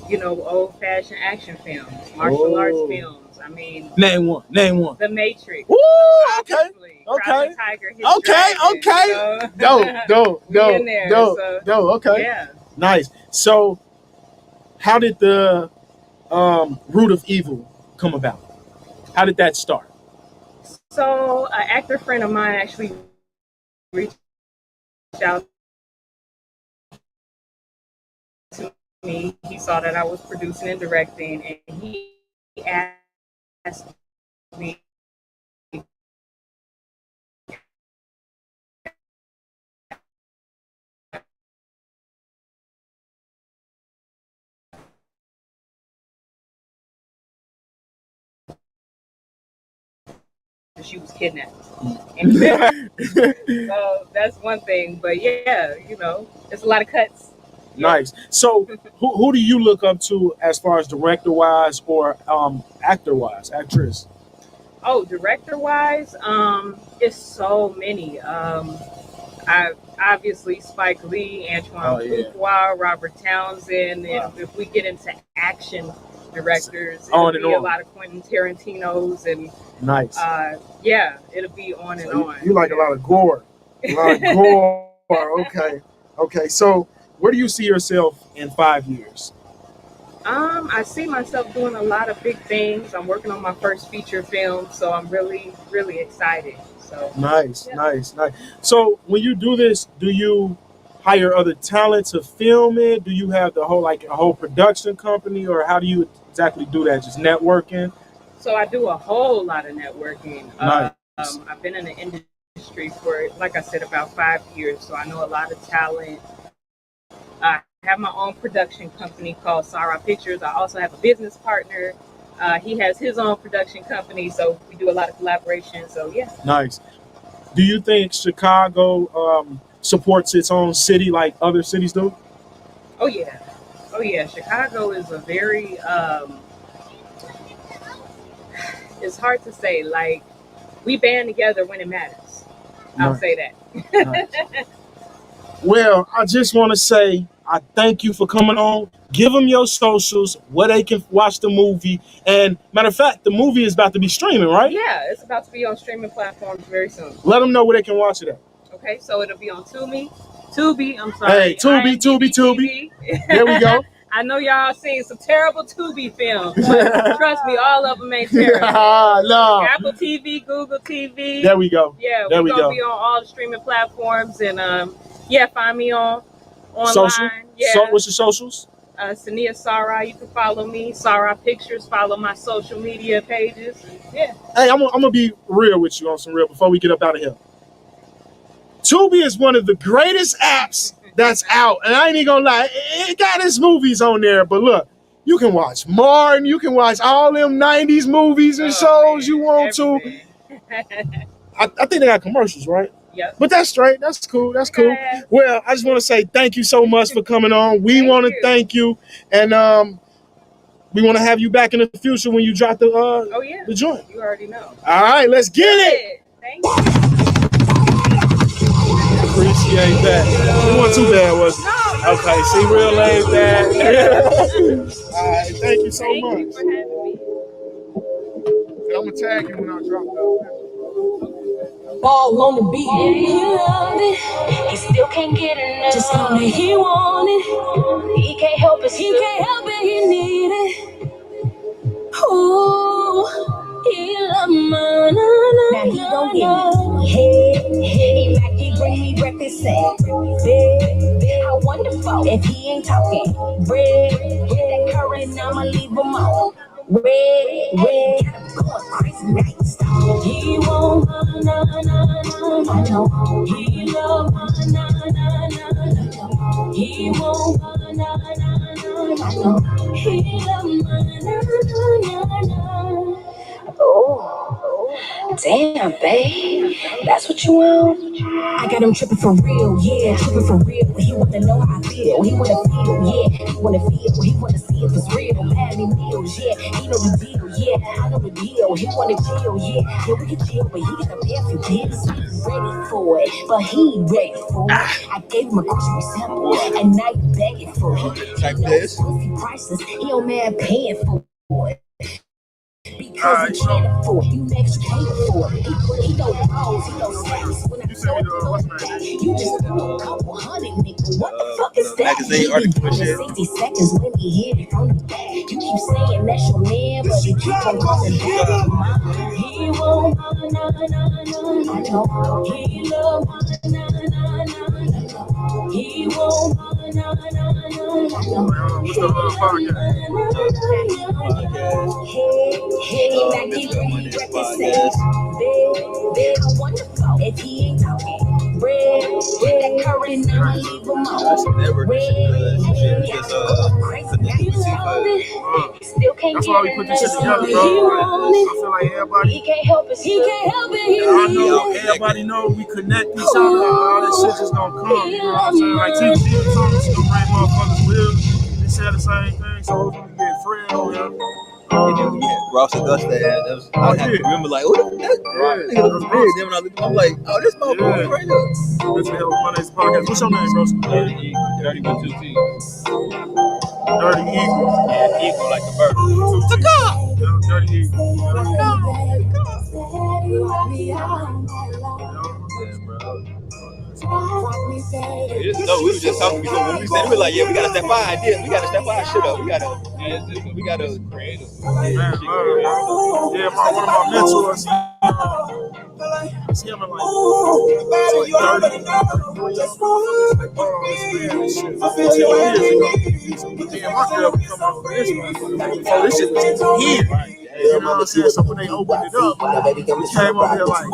S9: you know, old-fashioned action films, martial arts films. I mean,
S1: Name one.
S9: The Matrix.
S1: Ooh, okay.
S9: Obviously.
S1: Okay.
S9: Crouching Tiger, Hidden
S1: Okay,
S9: Dragon,
S1: okay.
S9: you know?
S1: Dope.
S9: We in there, so,
S1: Okay.
S9: Yeah.
S1: Nice. So how did the Root of Evil come about? How did that start?
S9: So an actor friend of mine actually reached out to me. He saw that I was producing and directing, and he asked me she was kidnapped. So that's one thing. But yeah, you know, it's a lot of cuts.
S1: Nice. So who do you look up to as far as director wise or actor wise, actress?
S9: Oh, director wise, it's so many. I obviously Spike Lee, Antoine Fuqua, Robert Townsend, and if we get into action directors, it'll be a lot of Quentin Tarantino's and
S1: nice.
S9: Yeah, it'll be on and on.
S1: You like a lot of gore. A lot of gore. Okay. So where do you see yourself in 5 years?
S9: I see myself doing a lot of big things. I'm working on my first feature film, so I'm really, really excited. So
S1: Nice. So when you do this, do you hire other talent to film it? Do you have a whole production company, or how do you exactly do that? Just networking?
S9: So I do a whole lot of networking.
S1: Nice.
S9: I've been in the industry for, like I said, about 5 years, so I know a lot of talent. I have my own production company called Sarah Pictures. I also have a business partner. He has his own production company, so we do a lot of collaboration. So yeah.
S1: Nice. Do you think Chicago supports its own city like other cities do?
S9: Oh yeah. Chicago is a very it's hard to say. Like, we band together when it matters. I'll say that.
S1: Nice. Well, I just want to say I thank you for coming on. Give them your socials where they can watch the movie. And matter of fact, the movie is about to be streaming, right?
S9: Yeah, it's about to be on streaming platforms very soon.
S1: Let them know where they can watch it at.
S9: Okay, so it'll be on Tubi. I'm sorry.
S1: Hey, Tubi. There we go.
S9: I know y'all seen some terrible Tubi films, but trust me, all of them ain't terrible.
S1: No.
S9: Apple TV, Google TV.
S1: There we go.
S9: Yeah,
S1: there
S9: we're
S1: we
S9: gonna
S1: go.
S9: be on all the streaming platforms, and find me online.
S1: Social?
S9: Yeah.
S1: So, what's your socials?
S9: Sania Sarah, you can follow me. Sarah Pictures, follow my social media pages. Yeah.
S1: Hey, I'm gonna be real with you on some real before we get up out of here. Tubi is one of the greatest apps that's out, and I ain't even gonna lie, it got its movies on there. But look, you can watch Martin, you can watch all them '90s movies and shows you want to. I think they got commercials, right?
S9: Yep.
S1: But that's straight. That's cool. That's cool.
S9: Yeah.
S1: Well, I just want to say thank you so much for coming on. We want to thank you, and we want to have you back in the future when you drop the the joint.
S9: You already know.
S1: All right, let's get it.
S9: Thank you.
S1: Appreciate that. It wasn't too bad, was it?
S9: No.
S1: Okay, see, real laid back. All right, thank you so
S9: Thank
S1: much.
S9: you for having me.
S1: And I'm gonna tag you when I drop that.
S3: Ball on the beat. Yeah, he love it. He still can't get enough. Just know that he want it. He can't help it. He can't help it. He need it. Ooh, he love my now he gon' give me hey, back he bring me breakfast and bread. How wonderful if he ain't talking bread. With that current, I'ma leave him on red. Going crazy nights. He won't na. I know he love my na. He won't na. I know he love my na. Oh, damn, babe, that's what you want. I got him tripping for real, yeah, tripping for real. He wanna know how I feel, he wanna feel, yeah, he wanna feel, he wanna see if it's real. Madly meals, yeah, he know the deal, yeah, I know the deal. He wanna chill, yeah, we can chill, but he gotta pay a few bills. Ready for it, but he ain't ready for it. I gave him a grocery sample, and now you begging for it. He knows pussy prices, he don't man paying for it. Because he can't afford it, you next you can't afford it. He know balls, he know sacks. When I told you just threw a couple hundred, nigga. What the fuck is that?
S10: Magazine article and shit.
S3: 60 seconds when he hit it from the back. You keep saying that's your man, but you keep on calling back. He won't na. I know he love na. He won't na. I know he hey, back he bring me breakfast and bed. Wonderful if he ain't talking bread. With that current, I'ma leave him on still can't
S1: That's
S3: get
S1: why we put this shit together, bro. I feel like everybody.
S3: He can't help it. He can't help it.
S1: I know everybody know we connect each other. All that shit just gonna come. You know what I'm saying? Like TG told us to bring motherfuckers with. They said the same thing, so we're gonna get Fred over here.
S10: And then we had Ross Augusta. I had to remember, like, oh, that nigga looks big. Then when I looked, I'm like, oh, this motherfucker right here.
S1: This is Monday's podcast. What's your name, bro?
S10: Dirty with 2 T's.
S1: Dirty Eagle.
S10: Yeah, eagle like the bird.
S1: Dirty Eagle.
S10: No, we were just talking before when we said we were like, yeah, we gotta step our ideas, we gotta step our shit up, we gotta create it.
S1: Yeah, one of my mentors. See him like 30, 15 years ago. Damn, my girl was coming over this one. Oh, this shit was here. You know what I'm saying? So when they opened it up, we came over here like,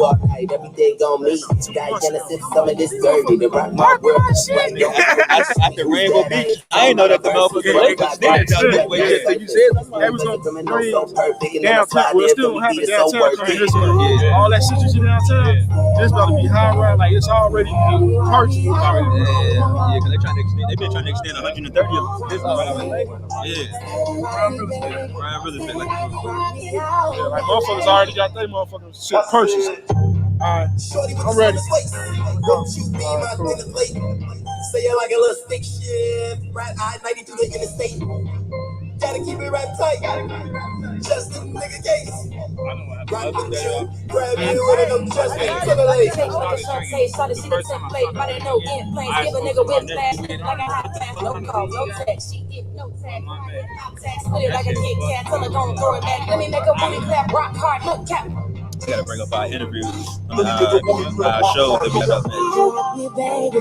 S4: everything on me. Genesis, some of this dirty, the rock my world.
S10: After Rainbow Beach, I ain't know that the motherfucker was extended this way. So you said
S1: they was gonna bring downtown. Well, it still don't happen downtown. All that shit you see downtown, it's about to be high ride. Like it's already purchased.
S10: Yeah, because they're trying to extend. They've been trying to extend 130 of them. Yeah, Ryan really feel like.
S1: Yeah, like motherfuckers already got their motherfucking shit purchased. Alright, I'm ready.
S4: Say it like a little stick shit. Right eye 90 through the interstate. Gotta keep it right tight. Just a nigga case. Right with you. Grab you with no judgment.
S3: Started see the template, but I know in planes. Give a nigga with flash like a hot pass. No call, no text. She get no tag. Split it like a Kit Kat. Tell her don't throw it back. Let me make a booty clap. Rock hard, no cap.
S10: We gotta bring up our interviews, our shows that we got up, man.
S3: Rock me, baby.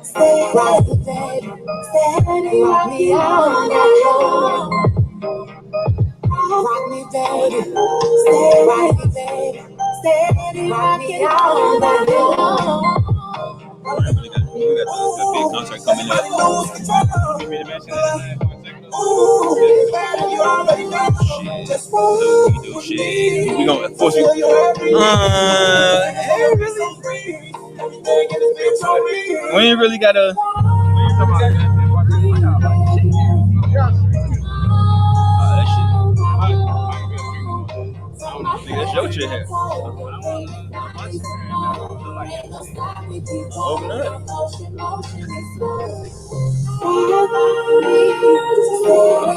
S3: Stay rock me, baby. Steady rock me all night long. Rock me, baby. Stay rock me, baby. Steady rock me all night long.
S10: We got the big concert coming up. You made a mention of that. We do shit. We gonna force you. We ain't really gotta. That's your shit here. Open up.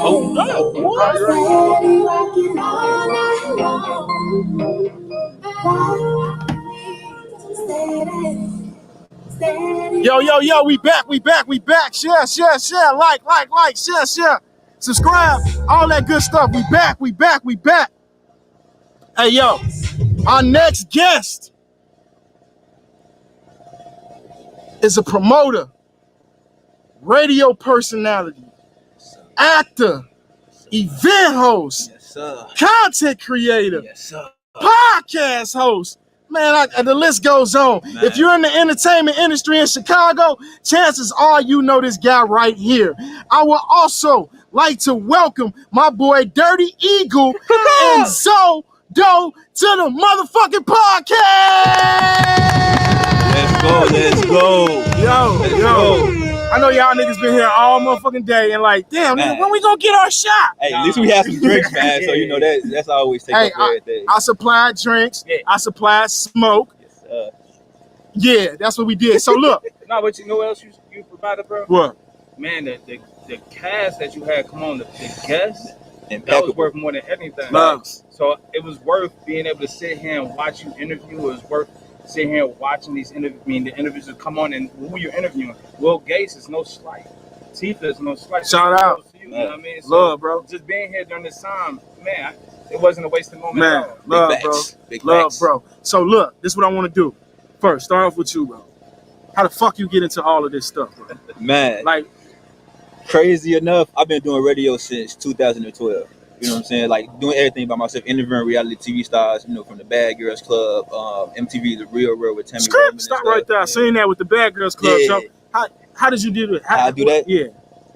S10: Open up.
S1: Yo, we back. Share, like, share, subscribe, all that good stuff. We back. Hey, yo, our next guest is a promoter, radio personality, actor, event host,
S10: Yes, sir.
S1: content creator,
S10: Yes, sir.
S1: podcast host. Man, the list goes on.
S10: Man.
S1: If you're in the entertainment industry in Chicago, chances are you know this guy right here. I would also like to welcome my boy Dirty Eagle and Zoe Doe to the motherfucking podcast.
S10: Let's go.
S1: Yo. I know y'all niggas been here all motherfucking day and like, damn, nigga, when we gonna get our shot?
S10: Hey, at least we have some drinks, man. So you know that's always take up everything.
S1: I supplied drinks. Yeah. I supplied smoke.
S10: Yes,
S1: yeah, that's what we did. So look.
S11: No, but you know what else you provided, bro?
S1: What?
S11: Man, the cast that you had come on, the guests,
S10: impeccable.
S11: That was worth more than anything.
S1: Loves.
S11: So it was worth being able to sit here and watch you interview. It was worth sitting here watching these interviews. I mean, the interviews that come on and who you're interviewing. Will Gates is no slight. Tifa is no slight.
S1: Shout out.
S11: You know what I mean? So
S1: love, bro.
S11: Just being here during this time, man, it wasn't a wasted moment.
S1: Man,
S11: at all.
S1: love,
S10: Big
S1: bro.
S10: facts. Big
S1: Love,
S10: facts.
S1: bro. So look, this is what I want to do. First, start off with you, bro. How the fuck you get into all of this stuff, bro?
S10: Man,
S1: Like,
S10: crazy enough, I've been doing radio since 2012. You know what I'm saying? Like doing everything by myself, interviewing reality TV stars, you know, from the Bad Girls Club, MTV The Real World with Tammy.
S1: script, stop right there. I seen that with the Bad Girls Club.
S10: Yeah.
S1: So how did you do it?
S10: How I do that?
S1: Yeah.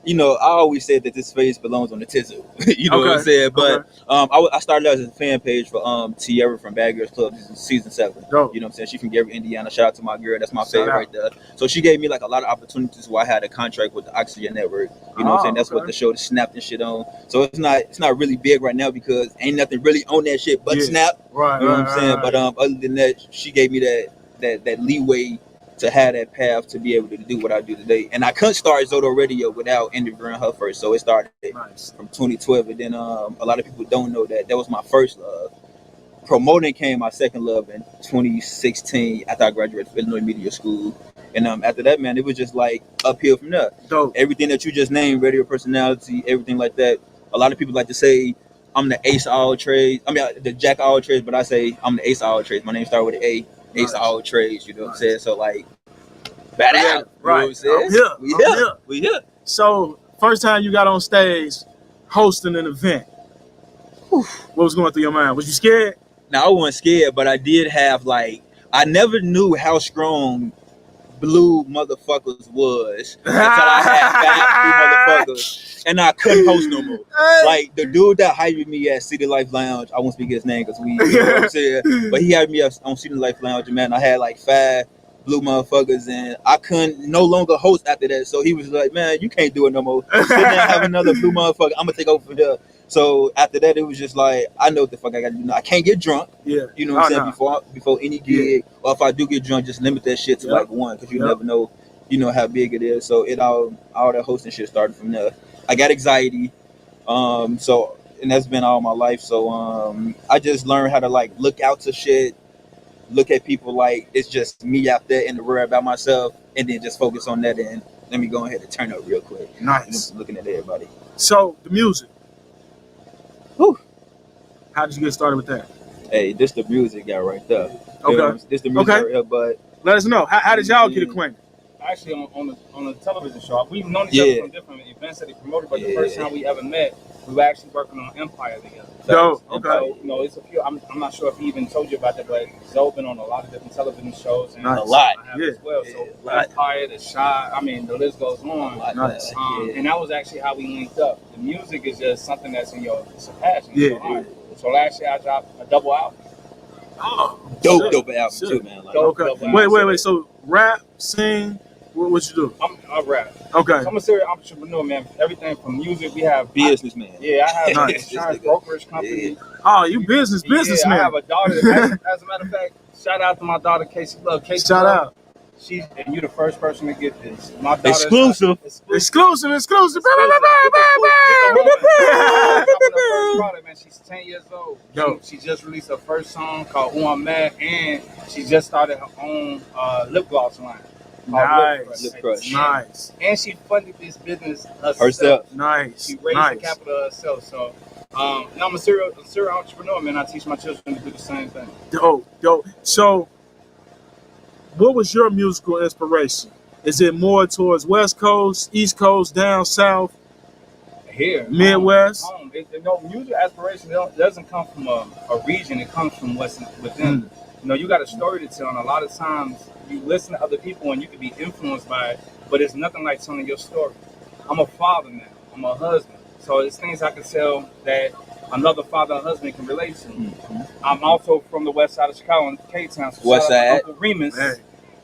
S10: You know, I always said that this face belongs on the tissue. You know what I'm
S1: Okay.
S10: saying? But I started out as a fan page for Tierra from Bad Girls Club season 7.
S1: Dope.
S10: You know what I'm saying? She's from Gary, Indiana. Shout out to my girl. That's my
S1: Shout
S10: favorite
S1: out.
S10: right there. So she gave me like a lot of opportunities where I had a contract with the Oxygen Network. You know what I'm saying? That's
S1: okay.
S10: what the show snapped and shit on. So it's not really big right now because ain't nothing really on that shit but
S1: Yeah.
S10: Snap.
S1: Right.
S10: You know what I'm saying? But other than that, she gave me that leeway to have that path to be able to do what I do today. And I couldn't start Zoto Radio without interviewing her first. So it started
S1: Nice.
S10: from 2012. And then a lot of people don't know that was my first love. Promoting came my second love in 2016 after I graduated from Illinois Media School. And after that, man, it was just like uphill from there.
S1: Dope.
S10: Everything that you just named, radio personality, everything like that. A lot of people like to say I'm the ace of all trades. I mean, the jack of all trades, but I say I'm the ace of all trades. My name started with an A. Ace of all trades, you know what I'm saying? So like, bad
S1: Yeah,
S10: out.
S1: right.
S10: You know what I'm saying?
S1: I'm here.
S10: We here.
S1: So first time you got on stage hosting an event, what was going through your mind? Was you scared?
S10: Now I wasn't scared, but I did have I never knew how strong blue motherfuckers was until I had 5 blue motherfuckers, and I couldn't host no more. Like the dude that hired me at City Life Lounge, I won't speak his name because you know what I'm saying, but he hired me on City Life Lounge, and man, I had 5 blue motherfuckers, and I couldn't no longer host after that. So he was like, "Man, you can't do it no more. Sit there and have another blue motherfucker. I'm gonna take over from here." So after that, it was just like, I know what the fuck I got to do now. I can't get drunk.
S1: Yeah.
S10: You know what I'm saying? Before any gig, or if I do get drunk, just limit that shit to one, because you never know, how big it is. So it all that hosting shit started from there. I got anxiety, and that's been all my life. So I just learned how to look out to shit, look at people like it's just me out there in the world by myself, and then just focus on that. And let me go ahead and turn up real quick.
S1: Nice.
S10: Looking at everybody.
S1: So the music.
S10: Whew.
S1: How did you get started with that?
S10: Hey, this the music guy right there.
S1: Okay.
S10: This the music right here, but
S1: let us know. How did y'all get acquainted?
S11: Actually, on a television show, we've known each other from different events that he promoted, but the first time we ever met, we were actually working on Empire together.
S1: So,
S11: So, it's a few. I'm not sure if he even told you about that, but Zoe been on a lot of different television shows and
S10: a lot.
S11: I have as well. So Empire, The Shot, I mean, the list goes on.
S1: Nice.
S11: And that was actually how we linked up. The music is just something that's it's a passion.
S1: Yeah.
S11: It's a heart. So last year I dropped a double album.
S10: Dope album too, man.
S1: Wait. So Rap, sing. What you do?
S11: I rap.
S1: Okay.
S11: I'm a serious entrepreneur, man. Everything from music, we have
S10: businessman.
S11: Yeah, I have an
S1: Nice.
S11: insurance brokerage company.
S1: Oh, you businessman.
S11: Yeah, I have a daughter. As a matter of fact, shout out to my daughter, Casey Love. Casey
S1: Shout
S11: Love,
S1: out.
S11: and you're the first person to get this. My daughter
S10: Exclusive.
S1: Exclusive.
S11: Product, man. She's 10 years old. She just released her first song called Who I'm Mad, and she just started her own lip gloss line.
S1: Nice.
S11: Lip Crush.
S1: Nice.
S11: And she funded this business
S10: herself.
S1: Nice.
S11: She raised the capital herself. So now I'm a serial entrepreneur, man. I teach my children to do the same thing.
S1: Dope. So, what was your musical inspiration? Is it more towards West Coast, East Coast, down South?
S11: Here,
S1: Midwest.
S11: home. Music aspiration doesn't come from a region. It comes from what's within. You got a story to tell, and a lot of times you listen to other people and you can be influenced by it, but it's nothing like telling your story. I'm a father now. I'm a husband. So it's things I can tell that another father and husband can relate to. I'm also from the west side of Chicago in K-Town. So
S10: West side.
S11: Uncle Remus.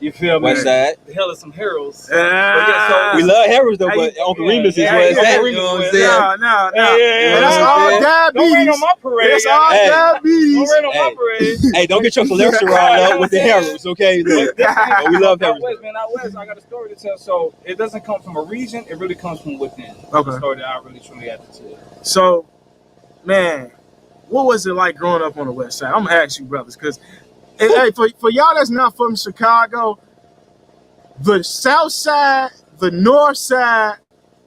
S11: You feel me?
S10: West side.
S11: The hell of some heroes.
S10: We love heroes though, but Uncle Remus is where it's at. You know what I'm saying?
S1: No.
S10: That's all
S11: Don't rain on my parade.
S1: That's all diabetes.
S11: Don't rain on my parade.
S10: Hey, don't get your cholesterol up with the heroes, okay? Look, but we love heroes.
S11: Out west, I got a story to tell. So it doesn't come from a region. It really comes from within.
S1: Okay.
S11: The story that I really truly have to tell.
S1: So, man, what was it like growing up on the West Side? I'm gonna ask you, brothers, because hey, for y'all that's not from Chicago, the South Side, the North Side,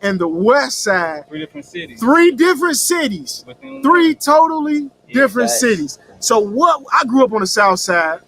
S1: and the West Side,
S11: 3 different cities.
S1: 3 different cities, 3 totally different cities. So I grew up on the South Side.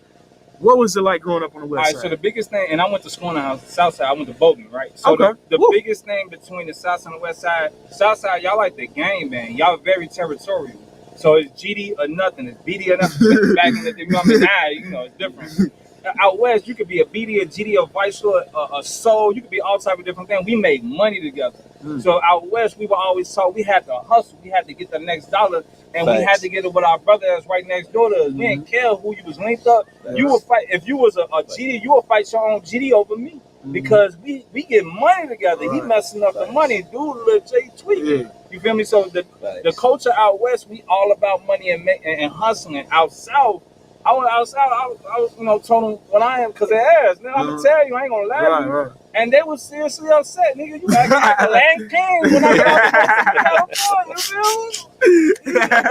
S1: What was it like growing up on the West
S11: All right,
S1: Side?
S11: so the biggest thing, and I went to school on the South Side. I went to Bogan, right? So the biggest thing between the South Side and the West Side, South Side, y'all like the game, man. Y'all very territorial. So it's GD or nothing. It's BD or nothing. Back in the day, it's different. Out west, you could be a BD, a GD, a Vice Lord, a Soul. You could be all type of different things. We made money together. So out west, we were always taught we had to hustle. We had to get the next dollar, and we had to get it with our brother that's right next door to us. We didn't care who you was linked up. You would fight if you was a GD. You would fight your own GD over me because we get money together. He messing up the money, dude. Little Jay tweaking. You feel me? So the culture out west, we all about money and hustling. Out south. I went outside. I was, told them what I am because they asked. Then I'm gonna tell you, I ain't gonna lie to you.
S1: Right.
S11: And they was seriously upset, nigga. You acting like a land king when I got to California. You feel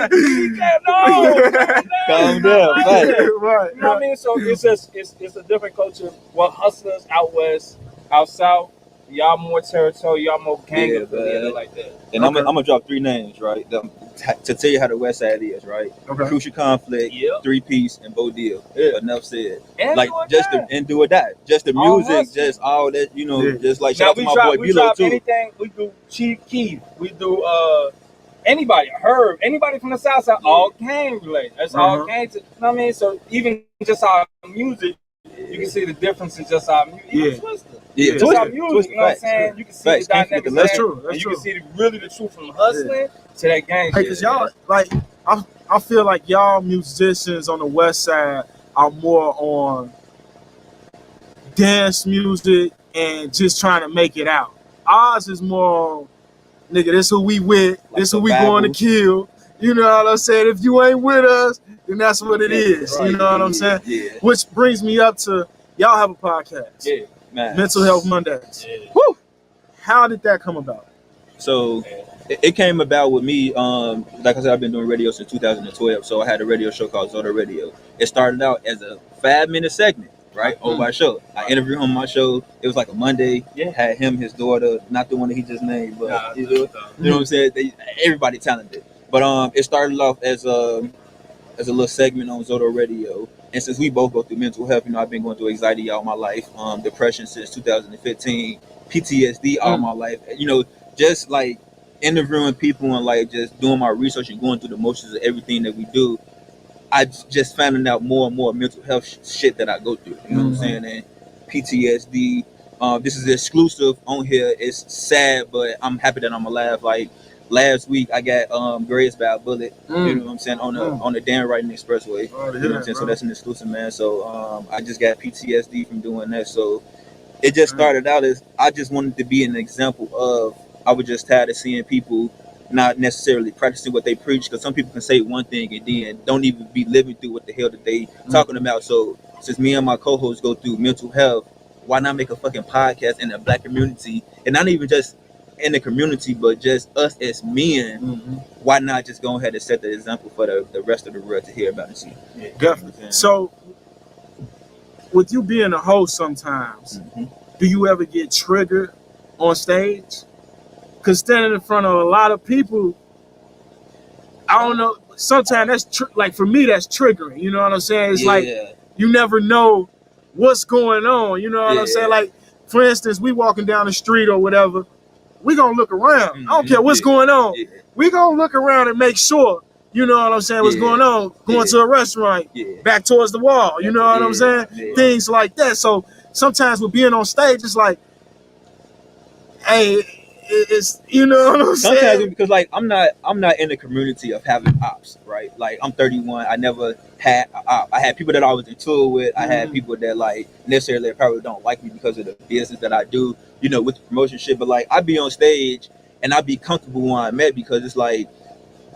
S11: me?
S10: Calm down.
S1: Right.
S11: You know what I mean? So it's a different culture. Well, hustlers out west, out south. Y'all more territorial, y'all more gang like that.
S10: And I'm gonna drop 3 names, right? To tell you how the West Side is, right?
S1: Okay.
S10: Crucial Conflict, 3-Piece, and Bo Deal. Enough said.
S11: And
S10: like do or die. Just the music, just all that, just like shout out to my boy Bilo too.
S11: Anything, we do Chief Keef, we do anybody, Herb, anybody from the South Side, all gang related. That's all gang to, you know what I mean? So even just our music, you can see the difference in just our music. Just our music, you know what I'm saying? You can see the dynamic.
S1: That's true.
S11: And you can see the truth from hustling to that gang.
S1: Hey, cause y'all I feel like y'all musicians on the West Side are more on dance music and just trying to make it out. Ours is more, nigga, this who we with, this who we going to kill. You know what I'm saying? If you ain't with us, then that's what it is. You know what I'm saying?
S10: Yeah.
S1: Which brings me up to y'all have a podcast.
S10: Yeah, man.
S1: Mental Health Mondays.
S10: Yeah.
S1: Woo! How did that come about?
S10: So it came about with me. Like I said, I've been doing radio since 2012. So I had a radio show called Zoto Radio. It started out as a 5-minute segment, right? On my show. I interviewed him on my show. It was like a Monday.
S11: Yeah.
S10: Had him, his daughter, not the one that he just named, but you know what I'm saying? Everybody talented. But it started off as a little segment on Zoto Radio. And since we both go through mental health, I've been going through anxiety all my life, depression since 2015, PTSD all my life. Just like interviewing people and like just doing my research and going through the motions of everything that we do, I just finding out more and more mental health shit that I go through. You know what I'm saying? And PTSD. This is exclusive on here. It's sad, but I'm happy that I'm alive. Like last week I got grazed by a bullet. You know what I'm saying, on the Dan Wrighton Expressway. You know what I'm saying? So that's an exclusive, man. So I just got PTSD from doing that. So it just started out as I just wanted to be an example of, I was just tired of seeing people not necessarily practicing what they preach, because some people can say one thing and then don't even be living through what the hell that they talking about. So since me and my co-hosts go through mental health, why not make a fucking podcast in the Black community, and not even just in the community, but just us as men? Why not just go ahead and set the example for the rest of the world to hear about and see?
S1: Yeah, definitely. So with you being a host sometimes, do you ever get triggered on stage? Because standing in front of a lot of people, I don't know, sometimes that's like, for me, that's triggering. You know what I'm saying? It's like, you never know what's going on. You know what I'm saying? Like, for instance, we walking down the street or whatever, we gonna look around. I don't care what's going on. We gonna look around and make sure, you know what I'm saying, what's going on. Going to a restaurant, back towards the wall. You know what I'm saying? Things like that. So sometimes with being on stage, it's like, hey, it's, you know what I'm saying?
S10: Sometimes, because like I'm not in the community of having ops, right? Like, I'm 31. I never had an op. I had people that I was in tour with. I had people that like necessarily probably don't like me because of the business that I do, you know, with the promotion shit. But like, I be on stage and I be comfortable when I'm at, because it's like,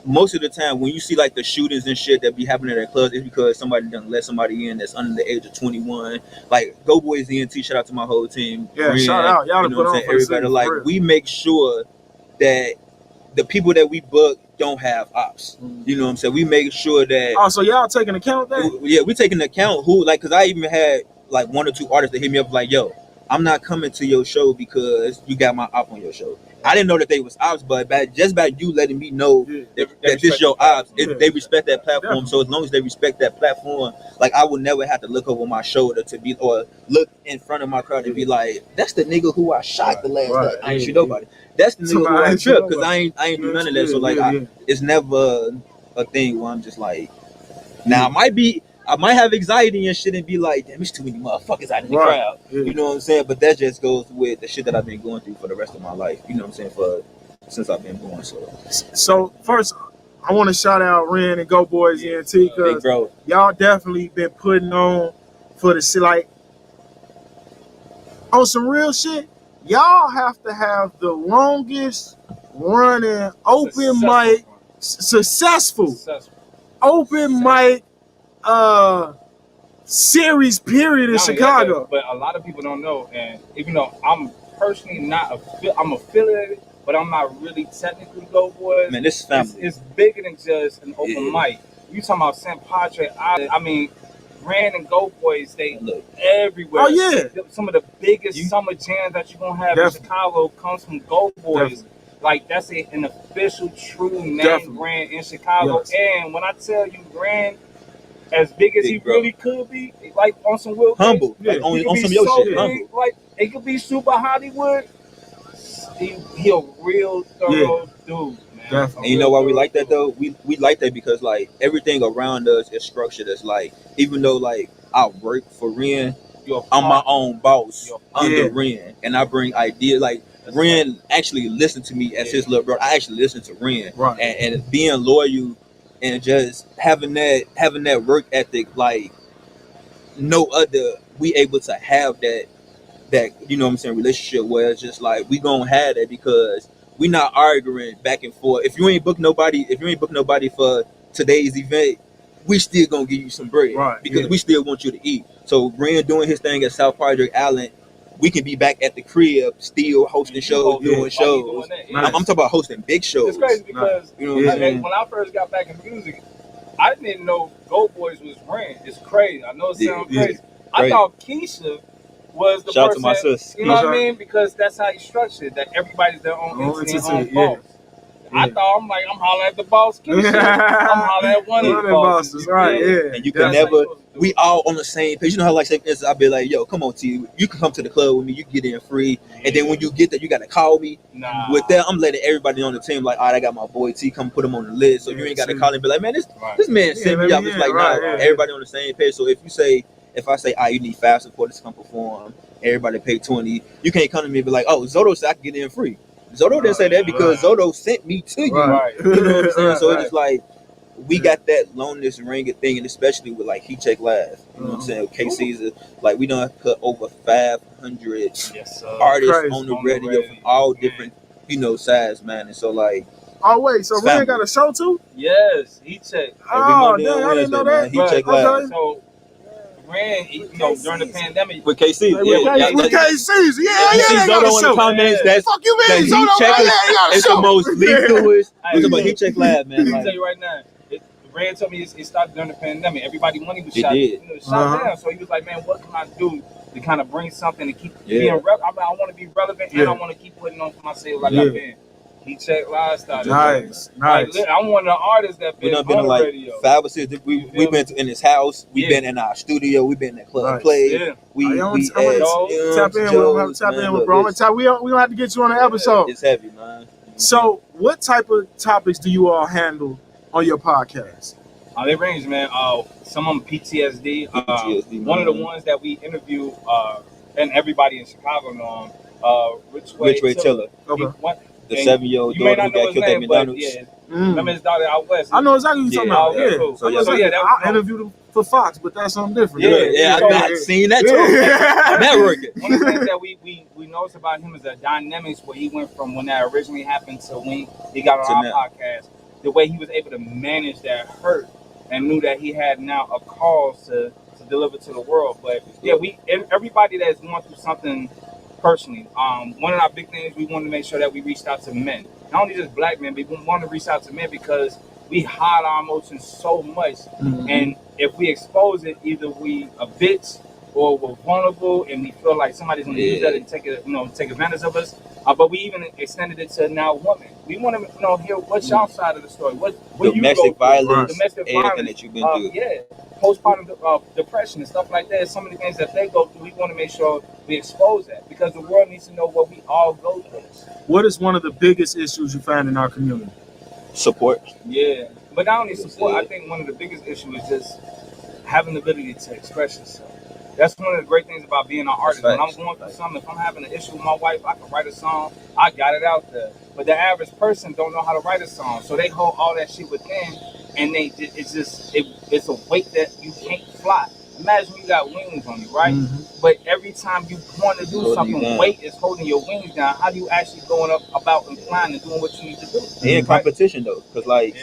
S10: most of the time when you see like the shootings and shit that be happening at clubs, it's because somebody done let somebody in that's under the age of 21. Like, Go Boys ENT, shout out to my whole team.
S1: Yeah, shout out. Y'all,
S10: you know what I'm saying? Everybody, like, we make sure that the people that we book don't have ops. You know what I'm saying? We make sure that.
S1: Oh, so y'all taking account of that?
S10: Yeah, we taking account who, like, because I even had like 1 or 2 artists that hit me up like, yo, I'm not coming to your show because you got my op on your show. I didn't know that they was ops, but just by you letting me know that this your ops, they respect that platform. Definitely. So as long as they respect that platform, like, I will never have to look over my shoulder to be, or look in front of my crowd and be like, that's the nigga who I shot the last night. I ain't shoot nobody. That's the nigga who I tripped, because I ain't do none of that. So like, it's never a thing where I'm just like, now I might have anxiety and shit and be like, damn, it's too many motherfuckers out in the crowd. You know what I'm saying? But that just goes with the shit that I've been going through for the rest of my life. You know what I'm saying? Since I've been born. So
S1: first, I want to shout out Ren and Go Boys ENT, because y'all definitely been putting on for the shit. Like, on some real shit, y'all have to have the longest running open mic, successful open mic series period in Chicago.
S11: But a lot of people don't know, and even though I'm personally not I'm affiliated, but I'm not really technically Go Boys.
S10: Man, this is family.
S11: It's bigger than just an open mic. You talking about St. Patrick Island? I mean, Ren and Go Boys, they look everywhere.
S1: Oh yeah,
S11: some of the biggest summer jams that you're gonna have in Chicago comes from Go Boys. Like, that's an official, true name brand in Chicago. And when I tell you, Ren, as big as he really could be, like on some Will
S10: humble, like on some your shit, humble.
S11: Like, it could be super Hollywood. He a real thorough dude, man.
S10: And you know why we like that though? We like that because like everything around us is structured as like, even though like I work for Ren, I'm my own boss under Ren, and I bring ideas. Like, Ren actually listened to me as his little brother. I actually listened to Ren, and being loyal and just having that work ethic, like no other, we able to have that you know what I'm saying, relationship where it's just like we gonna have that because we not arguing back and forth. If you ain't book nobody for today's event, we still gonna give you some bread, because we still want you to eat. So Ren doing his thing at South Patrick Island, we can be back at the crib still hosting shows, doing shows. I'm talking about hosting big shows.
S11: It's crazy because
S10: you know
S11: when I first got back in music, I didn't know Go Boys was Ren. It's crazy. I know it sounds crazy. I thought Keisha was the
S10: Shout
S11: person.
S10: out to my sis.
S11: You know what I mean? Because that's how you structured that. Everybody's their own entity, their own boss. I thought, I'm hollering at the boss, Keisha. I'm hollering at one of the bosses.
S10: And you can never. We all on the same page. You know how, like, say, for instance, I'll be like, yo, come on, T. You can come to the club with me. You can get in free. And then when you get there, you got to call me. With that, I'm letting everybody on the team, like, all right, I got my boy T. Come put him on the list. So you ain't got to call him and be like, man, this man sent me up. It's like, everybody on the same page. So if I say, you need 5 supporters to come perform, everybody pay 20. You can't come to me and be like, oh, Zoto said I can get in free. Zoto didn't say that because Zoto sent me to you.
S11: Right.
S10: You know what I'm saying? So it's just like we got that loneliness ringing thing, and especially with like Heat Check Live. You know what I'm saying? KC's is like we done put over 500 artists on the radio from all different, you know, sides, man. And so like.
S1: Oh wait, so Ren got a show too?
S11: Yes, Heat Check.
S1: Oh, damn, I didn't know that.
S10: Heat Check Live.
S11: So Ren, you know, during the pandemic
S10: with KC,
S1: with KC's,
S10: you see Zoto in the comments. That's
S1: fuck you mean
S10: Zoto
S1: it's
S10: the most lethalest. It's about Heat Check Live, man.
S11: Let me tell you right now. Ren told me it started during the pandemic. Everybody money was shot down. So he was like, man, what can I do to kind of bring something to keep being relevant? I want to be relevant and I want to keep putting on for myself like I've been. Heat Check Live started.
S1: Nice.
S11: Like, I'm one of the artists that
S10: been on the like radio. 5 or 6. We've been in his house. We've been in our studio. We've been in Club Play.
S1: I'm gonna tap in with bro. We don't have to get you on the episode.
S10: It's heavy, man.
S1: So, what type of topics do you all handle on your podcast?
S11: They range, man. Some of them PTSD. One of the ones that we interview, and everybody in Chicago know
S10: Rich Ray Tiller.
S1: Okay.
S10: The 7-year-old daughter who got killed at McDonald's.
S11: Remember his daughter out west.
S1: I know exactly what you're talking about.
S11: Cool.
S1: So I interviewed him for Fox, but that's something different.
S10: I've seen that too. Networking.
S11: One of the things that we noticed about him is the dynamics where he went from when that originally happened to when he got on our podcast. The way he was able to manage that hurt and knew that he had now a cause to deliver to the world. But everybody that's going through something personally, one of our big things, we wanted to make sure that we reached out to men, not only just black men, but we want to reach out to men because we hide our emotions so much, and if we expose it, either we a bitch or we're vulnerable, and we feel like somebody's going to use that and take advantage of us. But we even extended it to now women. We want to hear what's your side of the story. What
S10: domestic violence, everything that you've been through.
S11: Postpartum depression and stuff like that. Some of the things that they go through, we want to make sure we expose that because the world needs to know what we all go through.
S1: What is one of the biggest issues you find in our community?
S10: Support.
S11: Yeah, but not only support. I think one of the biggest issues is just having the ability to express yourself. That's one of the great things about being an artist. When I'm going through something, if I'm having an issue with my wife, I can write a song. I got it out there. But the average person don't know how to write a song, so they hold all that shit within, and it's a weight that you can't fly. Imagine you got wings on you, right? But every time you want to do something, weight is holding your wings down. How do you actually going about and flying and doing what you need to do?
S10: In competition though, because like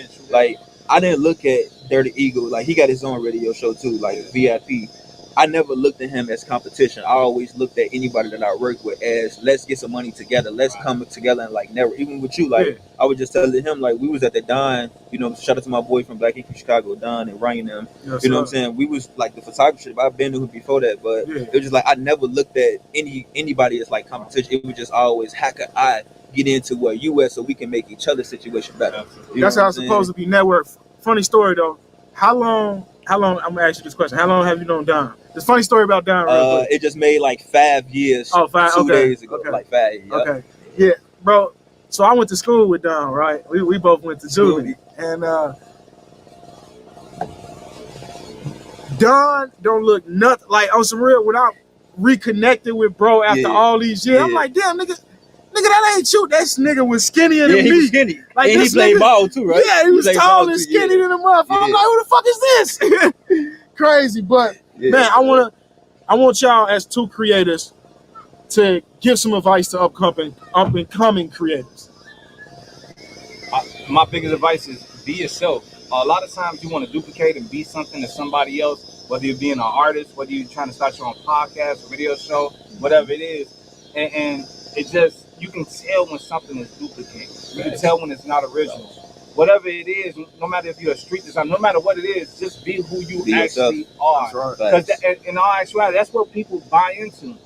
S10: I didn't look at Dirty Eagle. Like he got his own radio show too, like VIP. I never looked at him as competition. I always looked at anybody that I work with as let's get some money together. Let's come together and like never. Even with you, like I was just telling him like we was at the Don. You know, shout out to my boy from Black Ink from Chicago, Don and Ryan them. You know what I'm saying? We was like the photography. I've been to before that, but it was just like I never looked at anybody as like competition. It was just always how could I get into where you at so we can make each other's situation better.
S1: That's how it's supposed to be. Network. Funny story though. How long? I'm gonna ask you this question. How long have you known Don? This funny story about Don.
S10: It just made like 5 years.
S1: Oh, 5
S10: 2 days ago. Like 5 years.
S1: Okay. Yeah, bro. So I went to school with Don, right? We both went to Juvie. And Don don't look nothing like on some real when I reconnected with bro after all these years. I'm like, damn nigga, that ain't you. That nigga was skinnier than me.
S10: He was skinny.
S1: Like
S10: and he played ball too, right?
S1: Yeah, he was tall and skinny than a motherfucker. I'm like, who the fuck is this? Crazy, but man, I want y'all as two creators to give some advice to up and coming creators.
S11: My biggest advice is be yourself. A lot of times you want to duplicate and be something to somebody else, whether you're being an artist, whether you're trying to start your own podcast, or video show, whatever it is, and it just you can tell when something is duplicated. You can tell when it's not original. Whatever it is, no matter if you're a street designer, no matter what it is, just be who you actually are. Because in all actuality, that's what people buy into.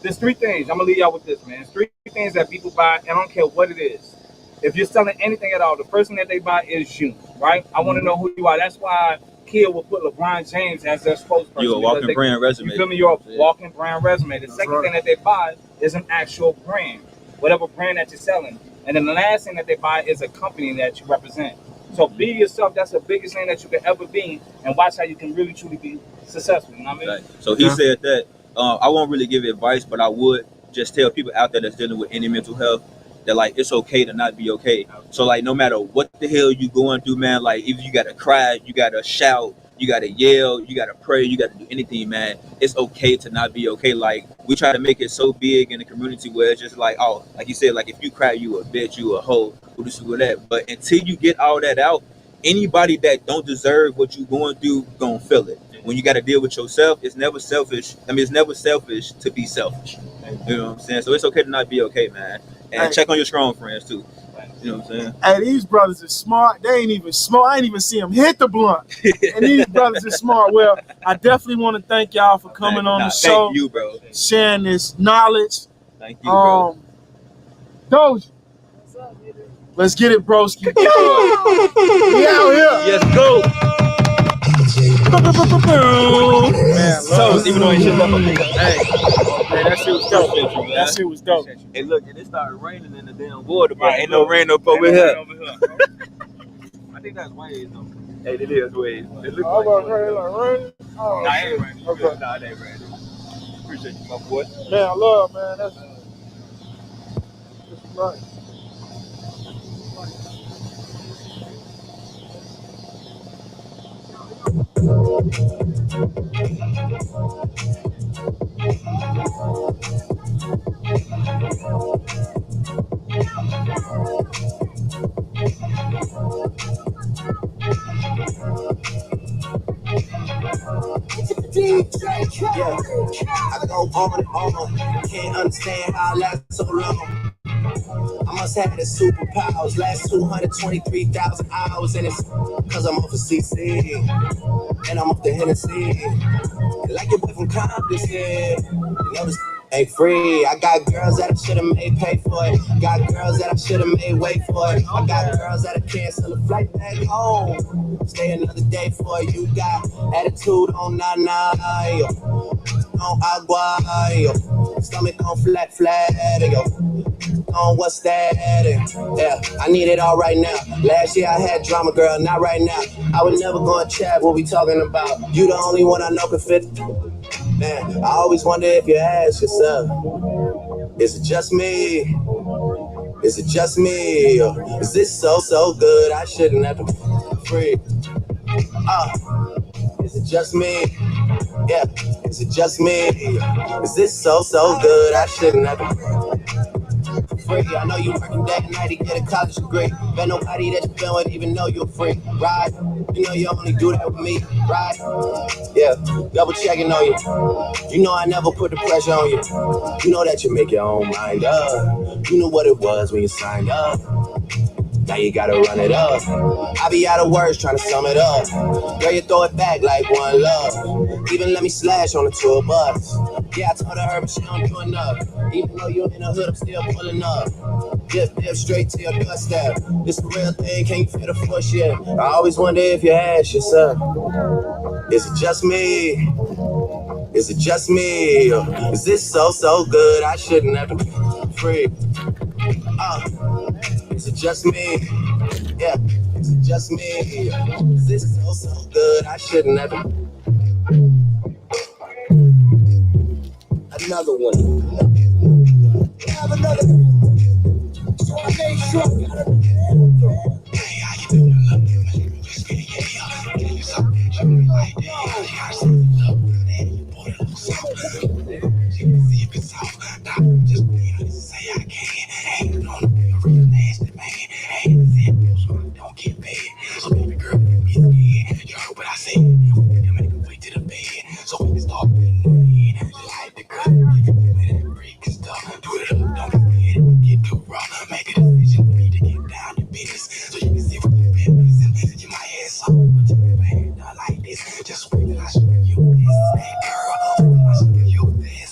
S11: There's 3 things. I'm going to leave y'all with this, man. 3 things that people buy, and I don't care what it is. If you're selling anything at all, the first thing that they buy is you, right? I want to know who you are. That's why Kia will put LeBron James as their spokesperson.
S10: You're a walking brand resume.
S11: You feel me? You're a walking brand resume. The second thing that they buy is an actual brand, whatever brand that you're selling. And then the last thing that they buy is a company that you represent. So be yourself. That's the biggest thing that you can ever be, and watch how you can really truly be successful. You know what I mean?
S10: Right. So he said that I won't really give advice, but I would just tell people out there that's dealing with any mental health, that like it's okay to not be okay. So like no matter what the hell you going through, man, like if you gotta cry, you gotta shout, you gotta yell, you gotta pray, you gotta do anything, man, it's okay to not be okay. Like we try to make it so big in the community where it's just like, oh, like you said, like if you cry, you a bitch, you a hoe, who this, who that. But until you get all that out, anybody that don't deserve what you going through gonna feel it. When you got to deal with yourself, it's never selfish. I mean, it's never selfish to be selfish. You know what I'm saying? So it's okay to not be okay, man. And check on your strong friends too. You know what I'm saying?
S1: Hey, these brothers are smart. They ain't even smart. I ain't even see them hit the blunt. And these brothers are smart. Well, I definitely want to thank y'all for coming on the show.
S10: Thank you, bro.
S1: Sharing this knowledge.
S10: Thank you, bro.
S1: Doja. Let's get it, broski. We out here.
S10: Yes, go.
S1: Man,
S10: so even though I shit left, hey,
S1: that shit was dope. That shit was dope.
S10: Hey, look, and it started raining in the damn water, but ain't no rain up over here. I think that's waves, though. Hey, it is waves. It looks like
S1: rain.
S10: Oh, nah, it ain't raining. Okay. Nah, it ain't raining. Appreciate you, my boy.
S1: Man, I love, man. That's right.
S4: Yeah, I go on and on. Can't understand how I last so long. I must have the superpowers. Last 223,000 hours, and it's cause I'm off of CC and I'm off the Hennessy. Like your boy from Compton said, you know this ain't free. I got girls that I should've made pay for it. Got girls that I should've made wait for it. I got girls that I cancel a flight back home. Stay another day for it. You got attitude on nana, on agua, stomach on flat, yo. On what's that? Yeah, I need it all right now. Last year I had drama, girl, not right now. I would never go and chat what we talking about. You the only one I know can fit. Man, I always wonder if you ask yourself, is it just me? Is it just me? Or is this so good I shouldn't have to be free? Is it just me? Yeah, is it just me? Is this so good I shouldn't have to be free? I know you working day and night to get a college degree. Bet nobody that you feel with even know you're free, right? You know you only do that with me, right? Yeah, double checking on you. You know I never put the pressure on you. You know that you make your own mind up. You knew what it was when you signed up. Now you gotta run it up. I be out of words trying to sum it up. Girl, you throw it back like one love. Even let me slash on the tour bus. Yeah, I told her, but she don't do enough. Even though you're in the hood, I'm still pulling up. Dip straight to your doorstep. This the real thing, can't feel the force yet. I always wonder if you ask yourself, is it just me? Is it just me? Or is this so good I shouldn't have to be free? Is it just me? Yeah, is it just me? Is this so good I shouldn't have to... Another one. Have another. So I made sure I got it. Hey, how you doing? Don't get paid. So baby girl, be scared. You heard what I say. Make a way to the bed. So we can start moving. Like the cut. Break stuff. Do it up. Don't get it. Get too rough. Make a decision. We need to get down to business. So you can see what you've been missing. You might have something, but you never had nothing like this. Just wait till I show you this. Hey girl, wait till I show you this.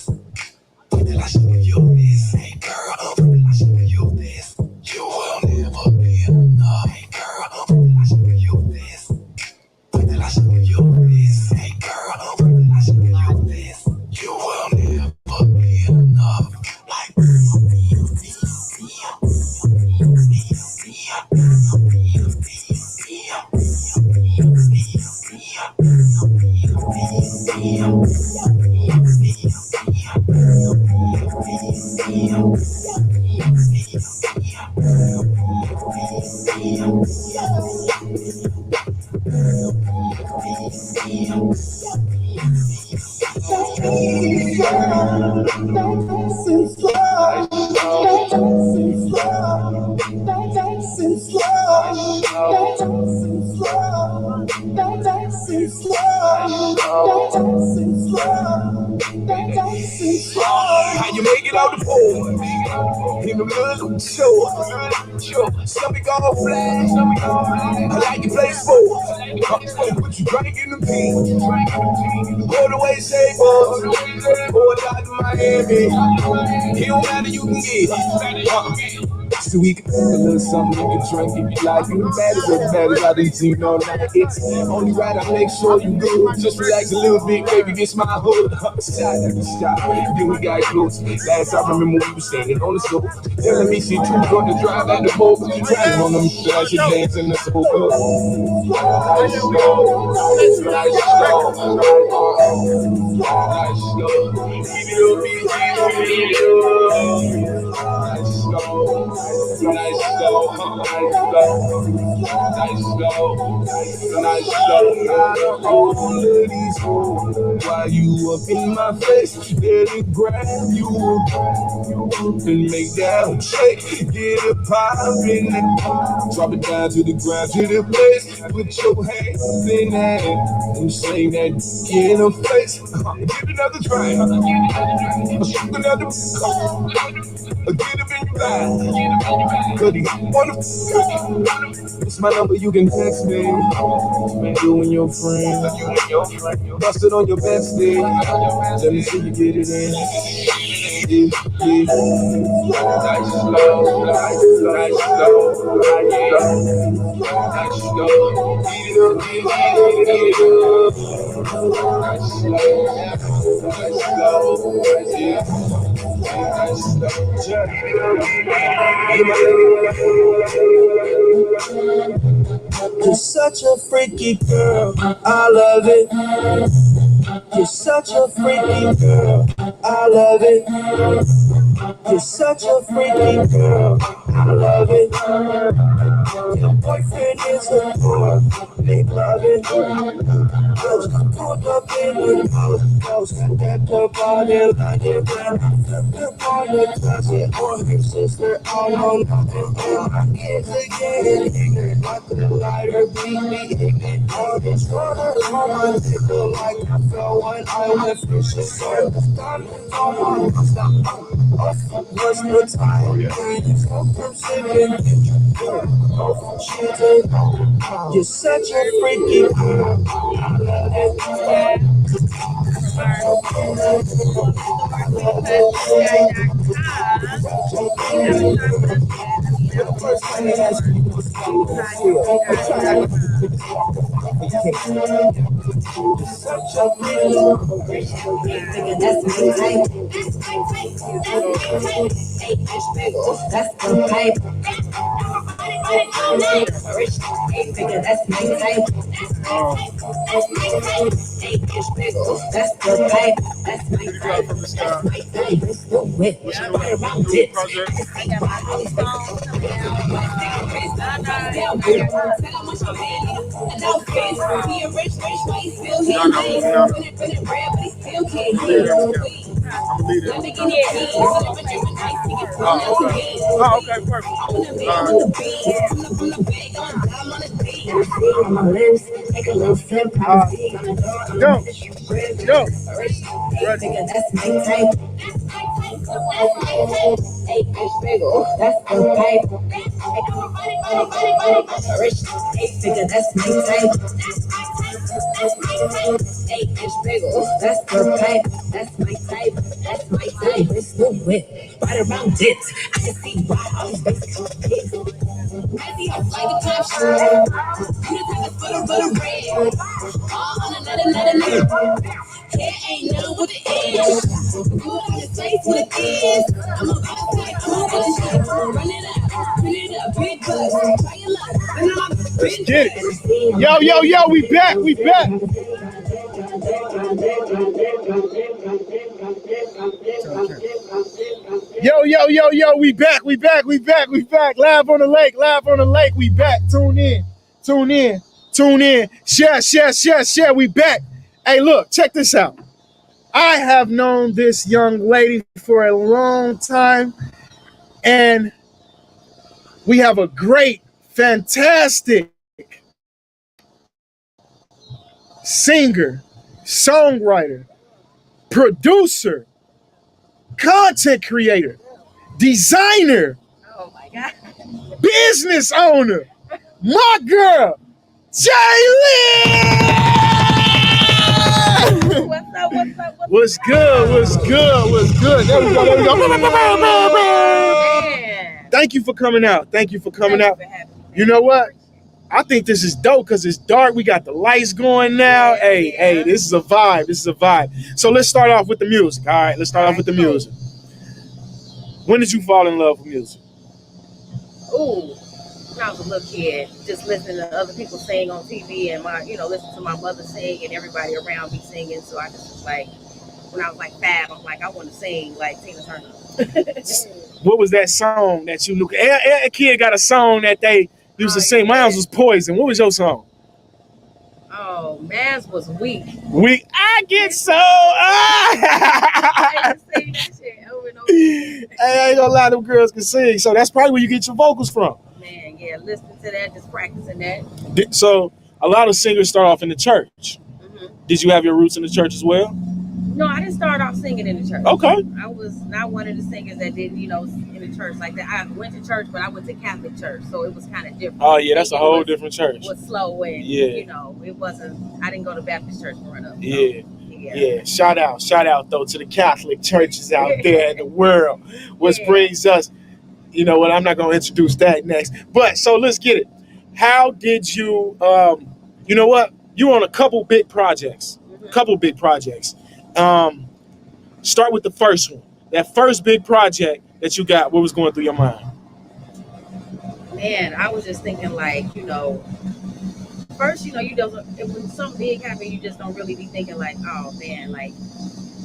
S4: Wait till I show you this. Hey girl, wait till I show you this. You will never be enough. Hey girl, wait till I show you this. Wait till I show you this. Hey girl, wait till I show you this. You will never be enough. Like How you make it out the pool? In the middle, sure. Stomach all flat. I like you play sports. Put you drink in the pink. Go the way say boy. Boy, out to Miami. It don't matter, you can get. So we can a little something you can drink if you like. You matters as bad as I didn't see all night. It's only right, I make sure you good. Just relax a little bit, baby, this my hood. Stop. Then we got close. Last I remember we were standing on the slope. Telling me she too drunk to drive at the boat. Riding on them flashy dancing the soul. Nice While you up in my face, let it grab you and make that shake. Get it poppin', drop it down to the ground, to the place. Put your hands in that and say that in her face. Give another try, shoot another get up in your back. Cause you wanna it's my number, you can text me. You and your friends, bust it on your best day. Let me see you get it in. Nice slow. Eat it You're such a freaky girl, I love it. You're such a freaky girl, I love it. You're such a freaky girl, I love it. Your boyfriend is a boy, they love it. Pulled up in the house, got the body like it ran. The body closet, or her sister all on my kids again. Like a lighter, beat me. All this water on my nigga like I fell when I went fishing. Diamonds on my stop. What's the time? You're such a freaky girl. That's the type. That's my type. That's the type. That's my type. It's the whip. Around it.
S1: Okay, perfect. Yo. Ready.
S3: That's my type. That's the type. That's my type. That's the type. That's my type. That's my type. It's the whip. Right around it. I can see why all these basic kids. Crazy off like a top shot. You just have a foot of red. All on another nigga. Hair ain't know what it is. Good on his face what it is. I'm about to take all this shit. Run it up, big bucks. Try your luck.
S1: Let's get it. Yo, we back. Yo, we back. Live on the lake, we back. Tune in. Share, we back. Hey, look, check this out. I have known this young lady for a long time, and we have a great, fantastic singer, songwriter, producer, content creator, designer,
S2: Oh my God.
S1: business owner, my girl, Jaylin!
S2: What's
S1: good? There we go.
S2: Man.
S1: Thank you for coming out.
S2: Thank you for having me.
S1: You know what? I think this is dope because it's dark. We got the lights going now. Hey, this is a vibe. So let's start off with the music. All right, let's start off with the music. When did you fall in love with music?
S2: Ooh, when I was a little kid, just listening to other people sing on TV and listening to my mother sing and everybody around me singing. So I just was like, when I was like 5, I'm like, I want to sing like Tina Turner.
S1: What was that song that you knew? Every kid got a song that they used to sing. Mine was Poison. What was your song?
S2: Oh, man's was Weak.
S1: Weak. I get so.
S2: I used to sing that shit over and over.
S1: Hey, I ain't gonna lie, them girls can sing. So that's probably where you get your vocals from.
S2: Man, yeah, listening to that, just practicing that.
S1: So a lot of singers start off in the church.
S2: Mm-hmm.
S1: Did you have your roots in the church as well?
S2: No, I didn't start off singing in the church.
S1: Okay.
S2: I was not one of the singers that did, in the church like that. I went to church, but I went to Catholic church, so it was kind of different.
S1: Oh yeah, that's a whole different church.
S2: It was slow and it wasn't. I didn't go to Baptist church growing up. So, yeah.
S1: Shout out though to the Catholic churches out there in the world, which brings us. You know what? I'm not gonna introduce that next. But so let's get it. How did you? You know what? You on a couple big projects. Start with the first one. That first big project that you got, what was going through your mind?
S2: Man, I was just thinking first, when something big happens, you just don't really be thinking like, oh man, like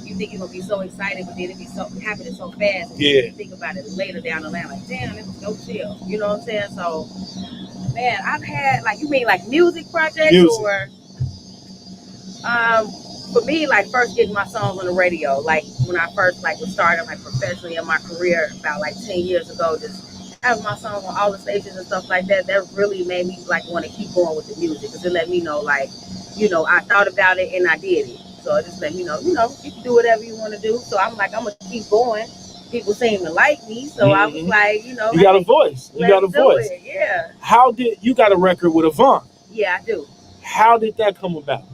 S2: you think you're gonna be so excited, but then it be so happening so fast. And you think about it later down the line, like, damn, it was no chill. You know what I'm saying? So, man, I've had you mean music projects or for me, first getting my songs on the radio, when I first was starting professionally in my career about 10 years ago, just having my songs on all the stations and stuff like that, that really made me want to keep going with the music, because it let me know I thought about it and I did it. So it just let me know, you can do whatever you want to do. So I'm gonna keep going. People seem to like me, so I was you
S1: got a voice. You got a voice.
S2: Yeah.
S1: How did you got a record with Avant?
S2: Yeah, I do.
S1: How did that come about?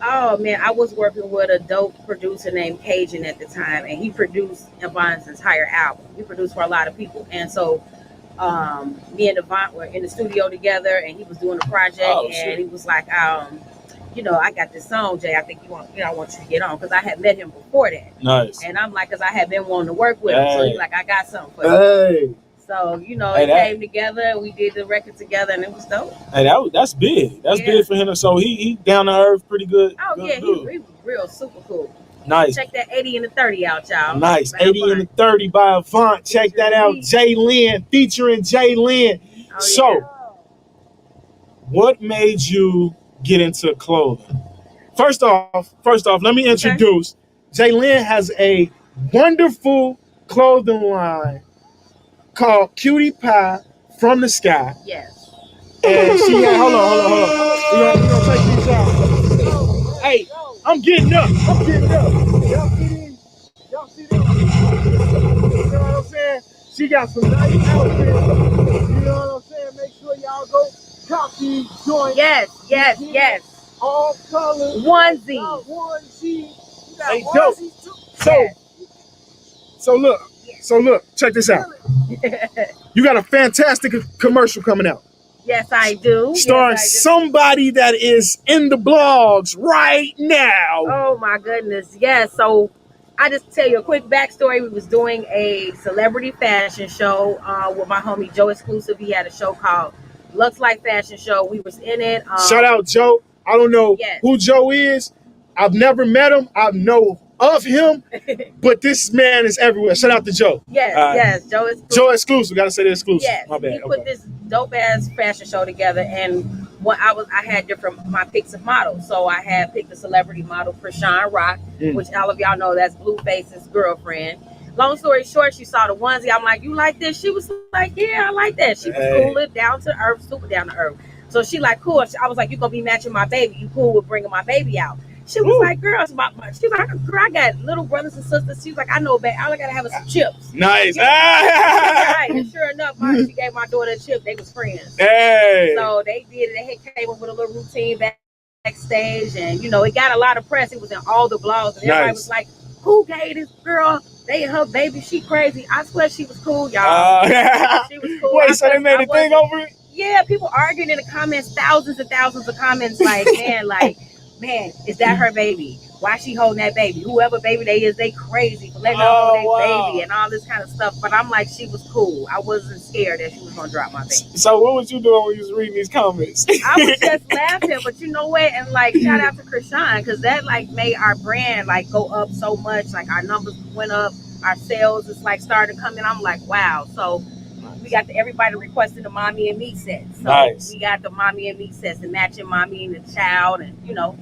S2: Oh man, I was working with a dope producer named Cajun at the time, and he produced Avant's entire album. He produced for a lot of people, and so me and Avant were in the studio together, and he was doing a project, he was like, I got this song, Jay. I think I want you to get on, because I had met him before that.
S1: Nice.
S2: And I'm because I had been wanting to work with him, so he's like, I got something for you.
S1: Hey.
S2: So, it came together, and we did the record together, and it was dope.
S1: Hey, that's big. That's big for him. So he down to earth, pretty good.
S2: Oh,
S1: good
S2: yeah, he was real super cool.
S1: Nice.
S2: Check that 80 and the 30 out, y'all.
S1: Nice. 80 and the 30 by Avant. Check that out. Jaylin, featuring Jaylin.
S2: Oh,
S1: so, what made you get into clothing? First off, let me introduce. Jaylin has a wonderful clothing line called Cutie Pie from the Sky.
S2: Yes.
S1: And she had, hold on. We're gonna take these out. Hey, I'm getting up. Y'all see these? You know what I'm saying? She got some nice outfits. You know what I'm saying? Make sure y'all go cop these joints.
S2: Yes.
S1: All colors.
S2: Onesie.
S1: Hey, dope. So look, check this out. You got a fantastic commercial coming out.
S2: Yes, I do.
S1: Starring somebody that is in the blogs right now.
S2: Oh my goodness. Yes. So I just tell you a quick backstory. We was doing a celebrity fashion show with my homie Joe Exclusive. He had a show called Lux Life Fashion Show. We was in it.
S1: Shout out Joe. I don't know who Joe is. I've never met him. I know of him, but this man is everywhere. Shout out to Joe.
S2: Yes, Joe is
S1: Joe exclusive. Gotta say the exclusive.
S2: Yes,
S1: My bad.
S2: he put this dope ass fashion show together, and what I had different my picks of models. So I had picked a celebrity model, Krishan Rock, which all of y'all know that's Blueface's girlfriend. Long story short, she saw the onesie. I'm like, you like this? She was like, yeah, I like that. She was cool, down to earth, super down to earth. So she like, cool. I was like, you gonna be matching my baby? You cool with bringing my baby out? She was like, girl, she was like, girl, I got little brothers and sisters. She was like, I know, babe. All I gotta have is some chips.
S1: Nice.
S2: Right. And sure enough, she gave my daughter a chip. They was friends.
S1: Hey.
S2: So they did it. They came up with a little routine backstage, and you know, it got a lot of press. It was in all the blogs, and everybody was like, who gave this girl? They her baby. She crazy. I swear she was cool, y'all. She was cool.
S1: Wait, so they made a thing over it?
S2: Yeah, people arguing in the comments, thousands and thousands of comments, like, man, is that her baby? Why she holding that baby? Whoever baby they is, they crazy for letting her hold their baby and all this kind of stuff. But I'm like, she was cool. I wasn't scared that she was gonna drop my baby.
S1: So what was you doing when you was reading these comments?
S2: I was just laughing, but you know what? And like, shout out to Krishan, because that like made our brand like go up so much. Like our numbers went up, our sales is like started coming. I'm like, wow. So we got everybody requesting the mommy and me sets. So we got the mommy and me sets, the matching mommy and the child, and you know,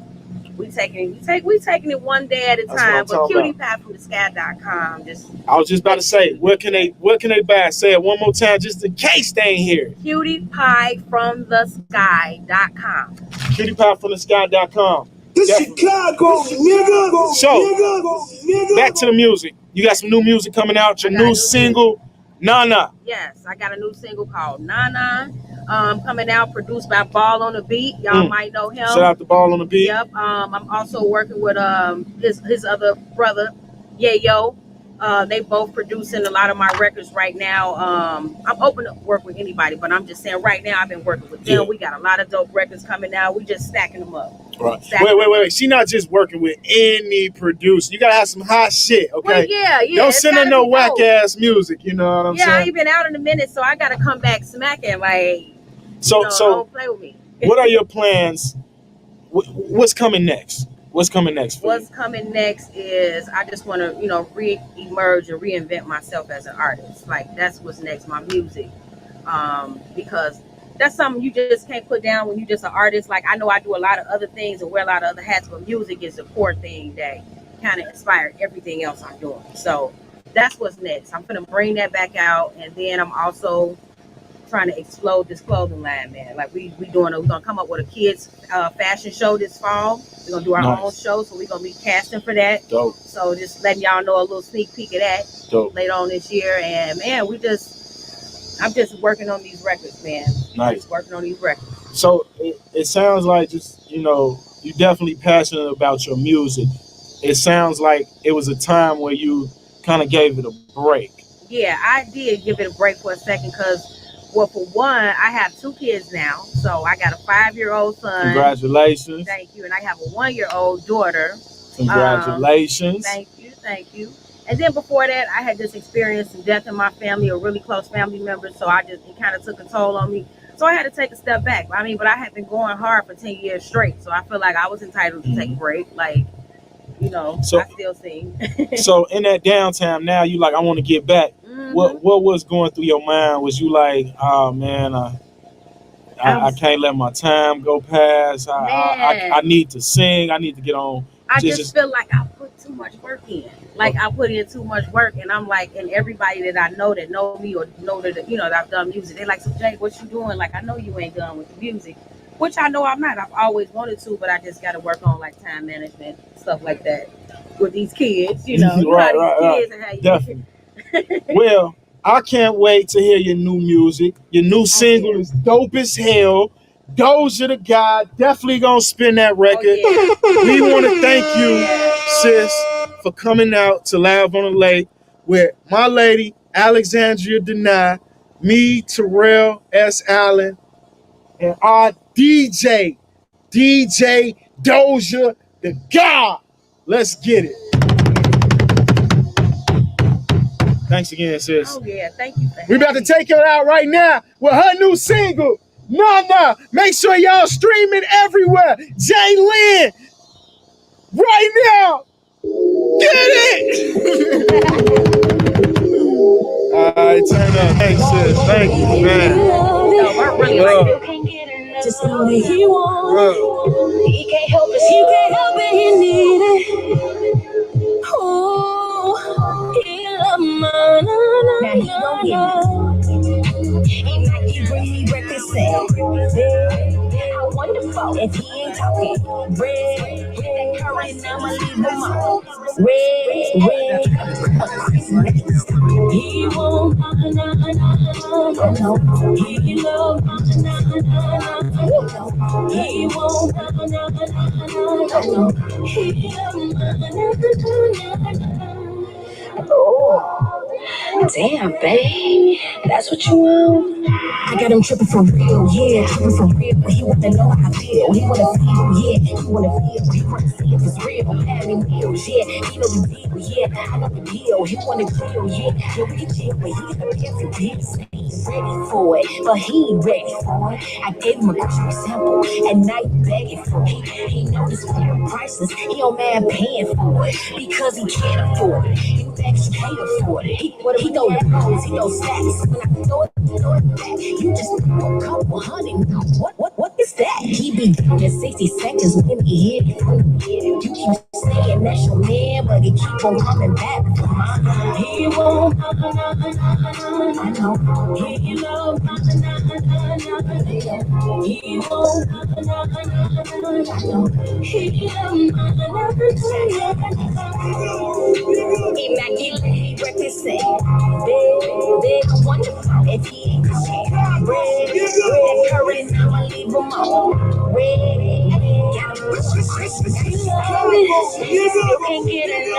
S2: we taking it one day at a time. But cutiepie.com.
S1: I was just about to say, where can they buy? Say it one more time, just in case they ain't here.
S2: Cutiepie.com.
S1: Cutiepie.com.
S4: This Chicago, nigga.
S1: So, back to the music. You got some new music coming out. Your new single, Nana.
S2: Yes, I got a new single called Nana. Coming out, produced by Ball on the Beat. Y'all might know him.
S1: Shout out to Ball on the Beat.
S2: Yep. I'm also working with his other brother, Yayo. They both producing a lot of my records right now. I'm open to work with anybody, but I'm just saying right now I've been working with them. We got a lot of dope records coming out. We just stacking them up.
S1: Right. Wait. She not just working with any producer. You gotta have some hot shit, okay?
S2: Well, yeah.
S1: Don't send her no whack ass music. You know what I'm saying?
S2: Yeah, I ain't been out in a minute, so I gotta come back smacking. Like,
S1: so
S2: don't play with me.
S1: What are your plans? What's coming next? What's coming next?
S2: What's coming next is I just want to, re-emerge and reinvent myself as an artist. Like that's what's next, my music, because that's something you just can't put down when you're just an artist. Like I know I do a lot of other things and wear a lot of other hats, but music is the core thing that kind of inspired everything else I'm doing. So that's what's next. I'm gonna bring that back out, and then I'm also trying to explode this clothing line, man. Like we're gonna come up with a kids fashion show this fall. We're gonna do our own show, so we're gonna be casting for that.
S1: Dope.
S2: So just letting y'all know a little sneak peek of that.
S1: Dope.
S2: Later on this year, and man, I'm just working on these records, man.
S1: Nice.
S2: Just working on these records.
S1: So it sounds like just you're definitely passionate about your music. It sounds like it was a time where you kind of gave it a break.
S2: Yeah, I did give it a break for a second because. Well, for one, I have 2 kids now. So I got a 5-year-old son.
S1: Congratulations.
S2: Thank you. And I have a 1-year-old daughter.
S1: Congratulations.
S2: Thank you. And then before that, I had just experienced some death in my family, a really close family member. So it kind of took a toll on me. So I had to take a step back. But I had been going hard for 10 years straight. So I feel like I was entitled to take a break. Like, so, I still sing.
S1: So in that downtime now, you like, I want to get back. Mm-hmm. What was going through your mind? Was you like, oh man, I can't let my time go past. I need to sing. I need to get on.
S2: I just feel like I put too much work in. Like I put in too much work, and I'm like, and everybody that I know that know me or know that that I've done music, they're like, so Jay, what you doing? Like I know you ain't done with the music, which I know I'm not. I've always wanted to, but I just got to work on like time management, stuff like that with these kids. Kids and how you
S1: definitely. Well, I can't wait to hear your new music. Your new single is dope as hell. Doja the God, definitely gonna spin that record. We want to thank you, sis, for coming out to Live on the Lake with my lady, Alexandria Denai, me, Terrell S. Allen, and our DJ Doja the God. Let's get it. Thanks again, sis.
S2: Oh, yeah. Thank you.
S1: We're about to take her out right now with her new single, Nana. Make sure y'all streaming everywhere. Jay Lynn, right now. Get it! All right, turn up. Thanks, sis. Thank you, man.
S2: No, we're really like it.
S3: Just know that he wants it. He can't help it. He can't help it. He need it. Oh, he love mine. Now he gon' get it. He might be bring me breakfast set. How wonderful if he ain't talking. Red, that curry, now I'ma leave him out. Red. He won't, he love, he won't, he love. Oh, damn, babe, that's what you want. I got him tripping for real, yeah, tripping for real. But he wanna know how I feel, he wanna feel, yeah, he wanna feel, he wanna see if it's real. Having meals, yeah, he know the deal, yeah, I know the deal. He wanna chill, yeah, we can chill, but he got a different deal. He's ready for it, but he ain't ready for it. I gave him a grocery sample, at night begging for it. He know this real priceless, he don't mind paying for it because he can't afford it. You actually can't afford it. He throw those, he throw stacks. When I throw it back, you just throw a couple hundred. What is that? He be down in 60 seconds when he hit it. You keep saying that's your man, but he keep on coming back. He won't, I know. He love, he won't, he immaculate represent. Big, wonderful if he ain't shit. Red, curry, I'ma leave him all. Red,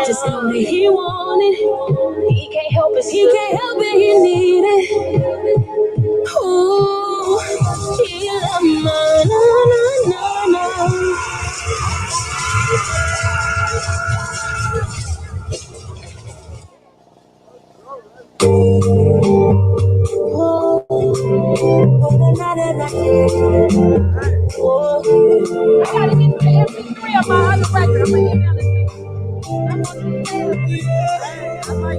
S3: just know that he want it. He can't help it. He can't help it. He need it. Ooh, he love mine. I gotta get the MP3 of my other record. I'm gonna email it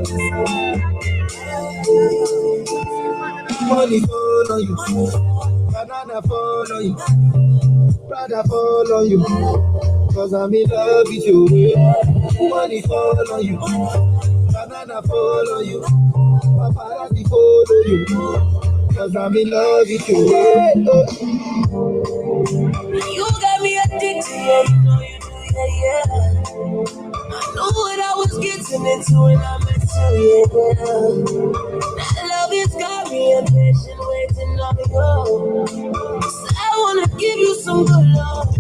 S3: to you.
S4: Money fall on you, banana fall on you, brother fall on you, cause I'm in love with you. Money fall on you, banana fall on you, paparazzi follow you, cause I'm in love with you. You got me addicted, yeah, you know you do, yeah. I know what I was getting into when I met you, yeah. That love has got me impatient, waiting on you. So I wanna give you some good love.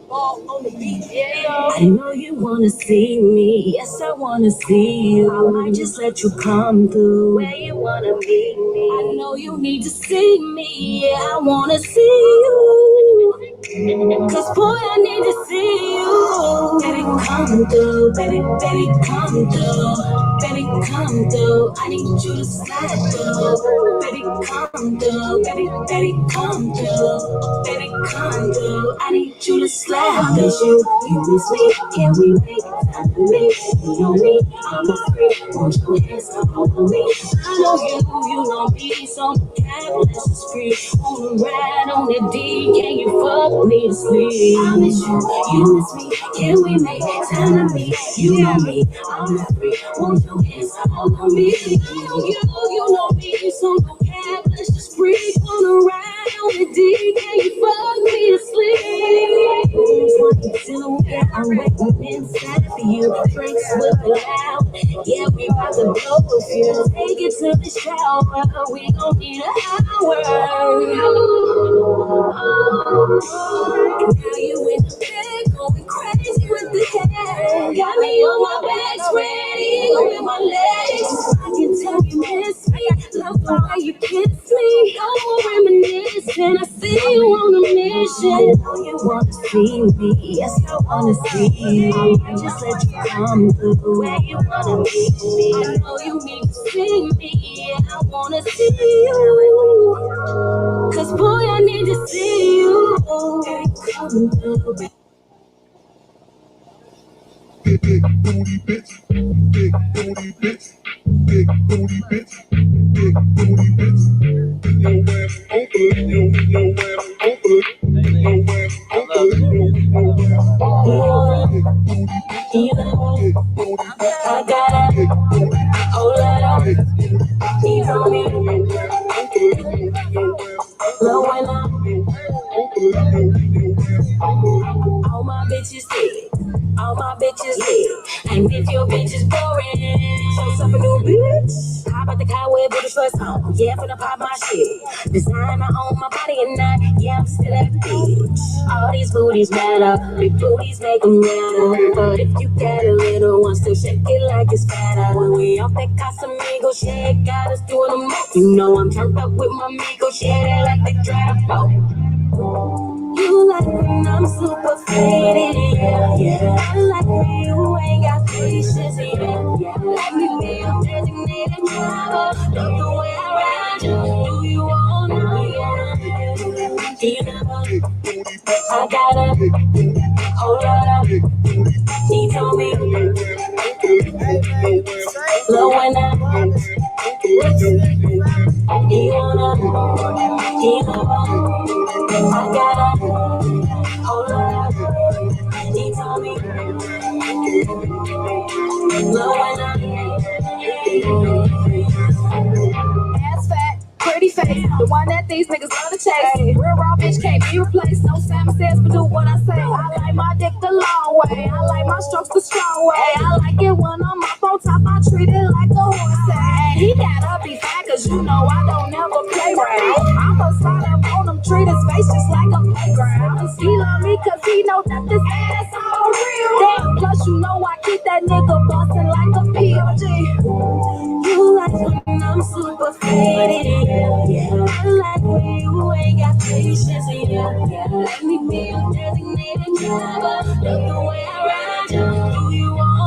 S4: On the beat, yeah. I know you wanna see me, yes I wanna see you. I might just let you come through where you wanna meet me. I know you need to see me, yeah I wanna see you. Cause boy I need to see you. Baby come through, baby come through. Baby come through, I need you to slide through. Baby come through, baby come through. Baby come through, I need you to slide. I miss you miss me, can we make time to me? You know me, I'm a freak, won't you hands up over me? I know you know me, so let's just free. On the ride, on the D, can you fuck me to sleep? I miss you miss me, can we make time to me? You know me, I'm a freak, won't you hands up over me? I know you know me, so no cap, let's just freak. On the ride, on the D, can you fuck me to sleep? I'm waiting inside for you. Drinks will be loud. Yeah, we about to blow a few. Take it to the shower. We gon' need an hour. Now you in the bed, going crazy with the head. Got me on my back, ready with my legs. I can tell you miss me. Love the way you kiss me. No more reminiscing. I see you on a mission. You wanna see me? Yes, I wanna see you. I just let you come through where you wanna meet me. I know you need to see me. Yeah, I wanna see you. Cause boy, I need to see you. Baby, come Big booty bitch, big booty bitch, big booty bitch, big booty bitch. Yo ass over it, yo ass over it, yo ass over it, yo ass over it. Big booty bitch, big booty bitch, I got a whole lot of he's on me. Low and up, all my bitches dead. All my bitches lit. And if your bitch is boring, show some a new bitch. How about the cowboy booty shorts on? Yeah, finna pop my shit. Designer on my body and not, yeah, I'm still at the beach. All these booties matter, big booties make them matter. But if you got a little one, still shake it like it's fatter. When we off that Casamigo shit, got us doing the most. You know I'm turned up with my amigo shit, they like they drive the boat. You like when I'm super faded, yeah. I like when you ain't got patience, yeah. Let me be your designated driver. Love the way I ride you. Do you all night, yeah. You know, I got a whole lot of he told me, low and up. He wanna, I got a whole lot. He told me, low and up. Ass fat, pretty face, the one that these niggas love to chase. Real raw bitch can't be replaced. No Sam says, but do what I say. I like my dick the long way. I like my strokes the strong way. I like it when I'm up on top. I treat it like a horse. And he gotta be fat, cause you know I don't never play right. I'ma slide up on him, treat his face just like a playground. And he love me cause he know that this ass all real. Damn, plus you know I keep that nigga bustin' like a PLG. You like when I'm super faded, yeah. I like when you ain't got patience, yeah. Let me be your designated driver. Love the way I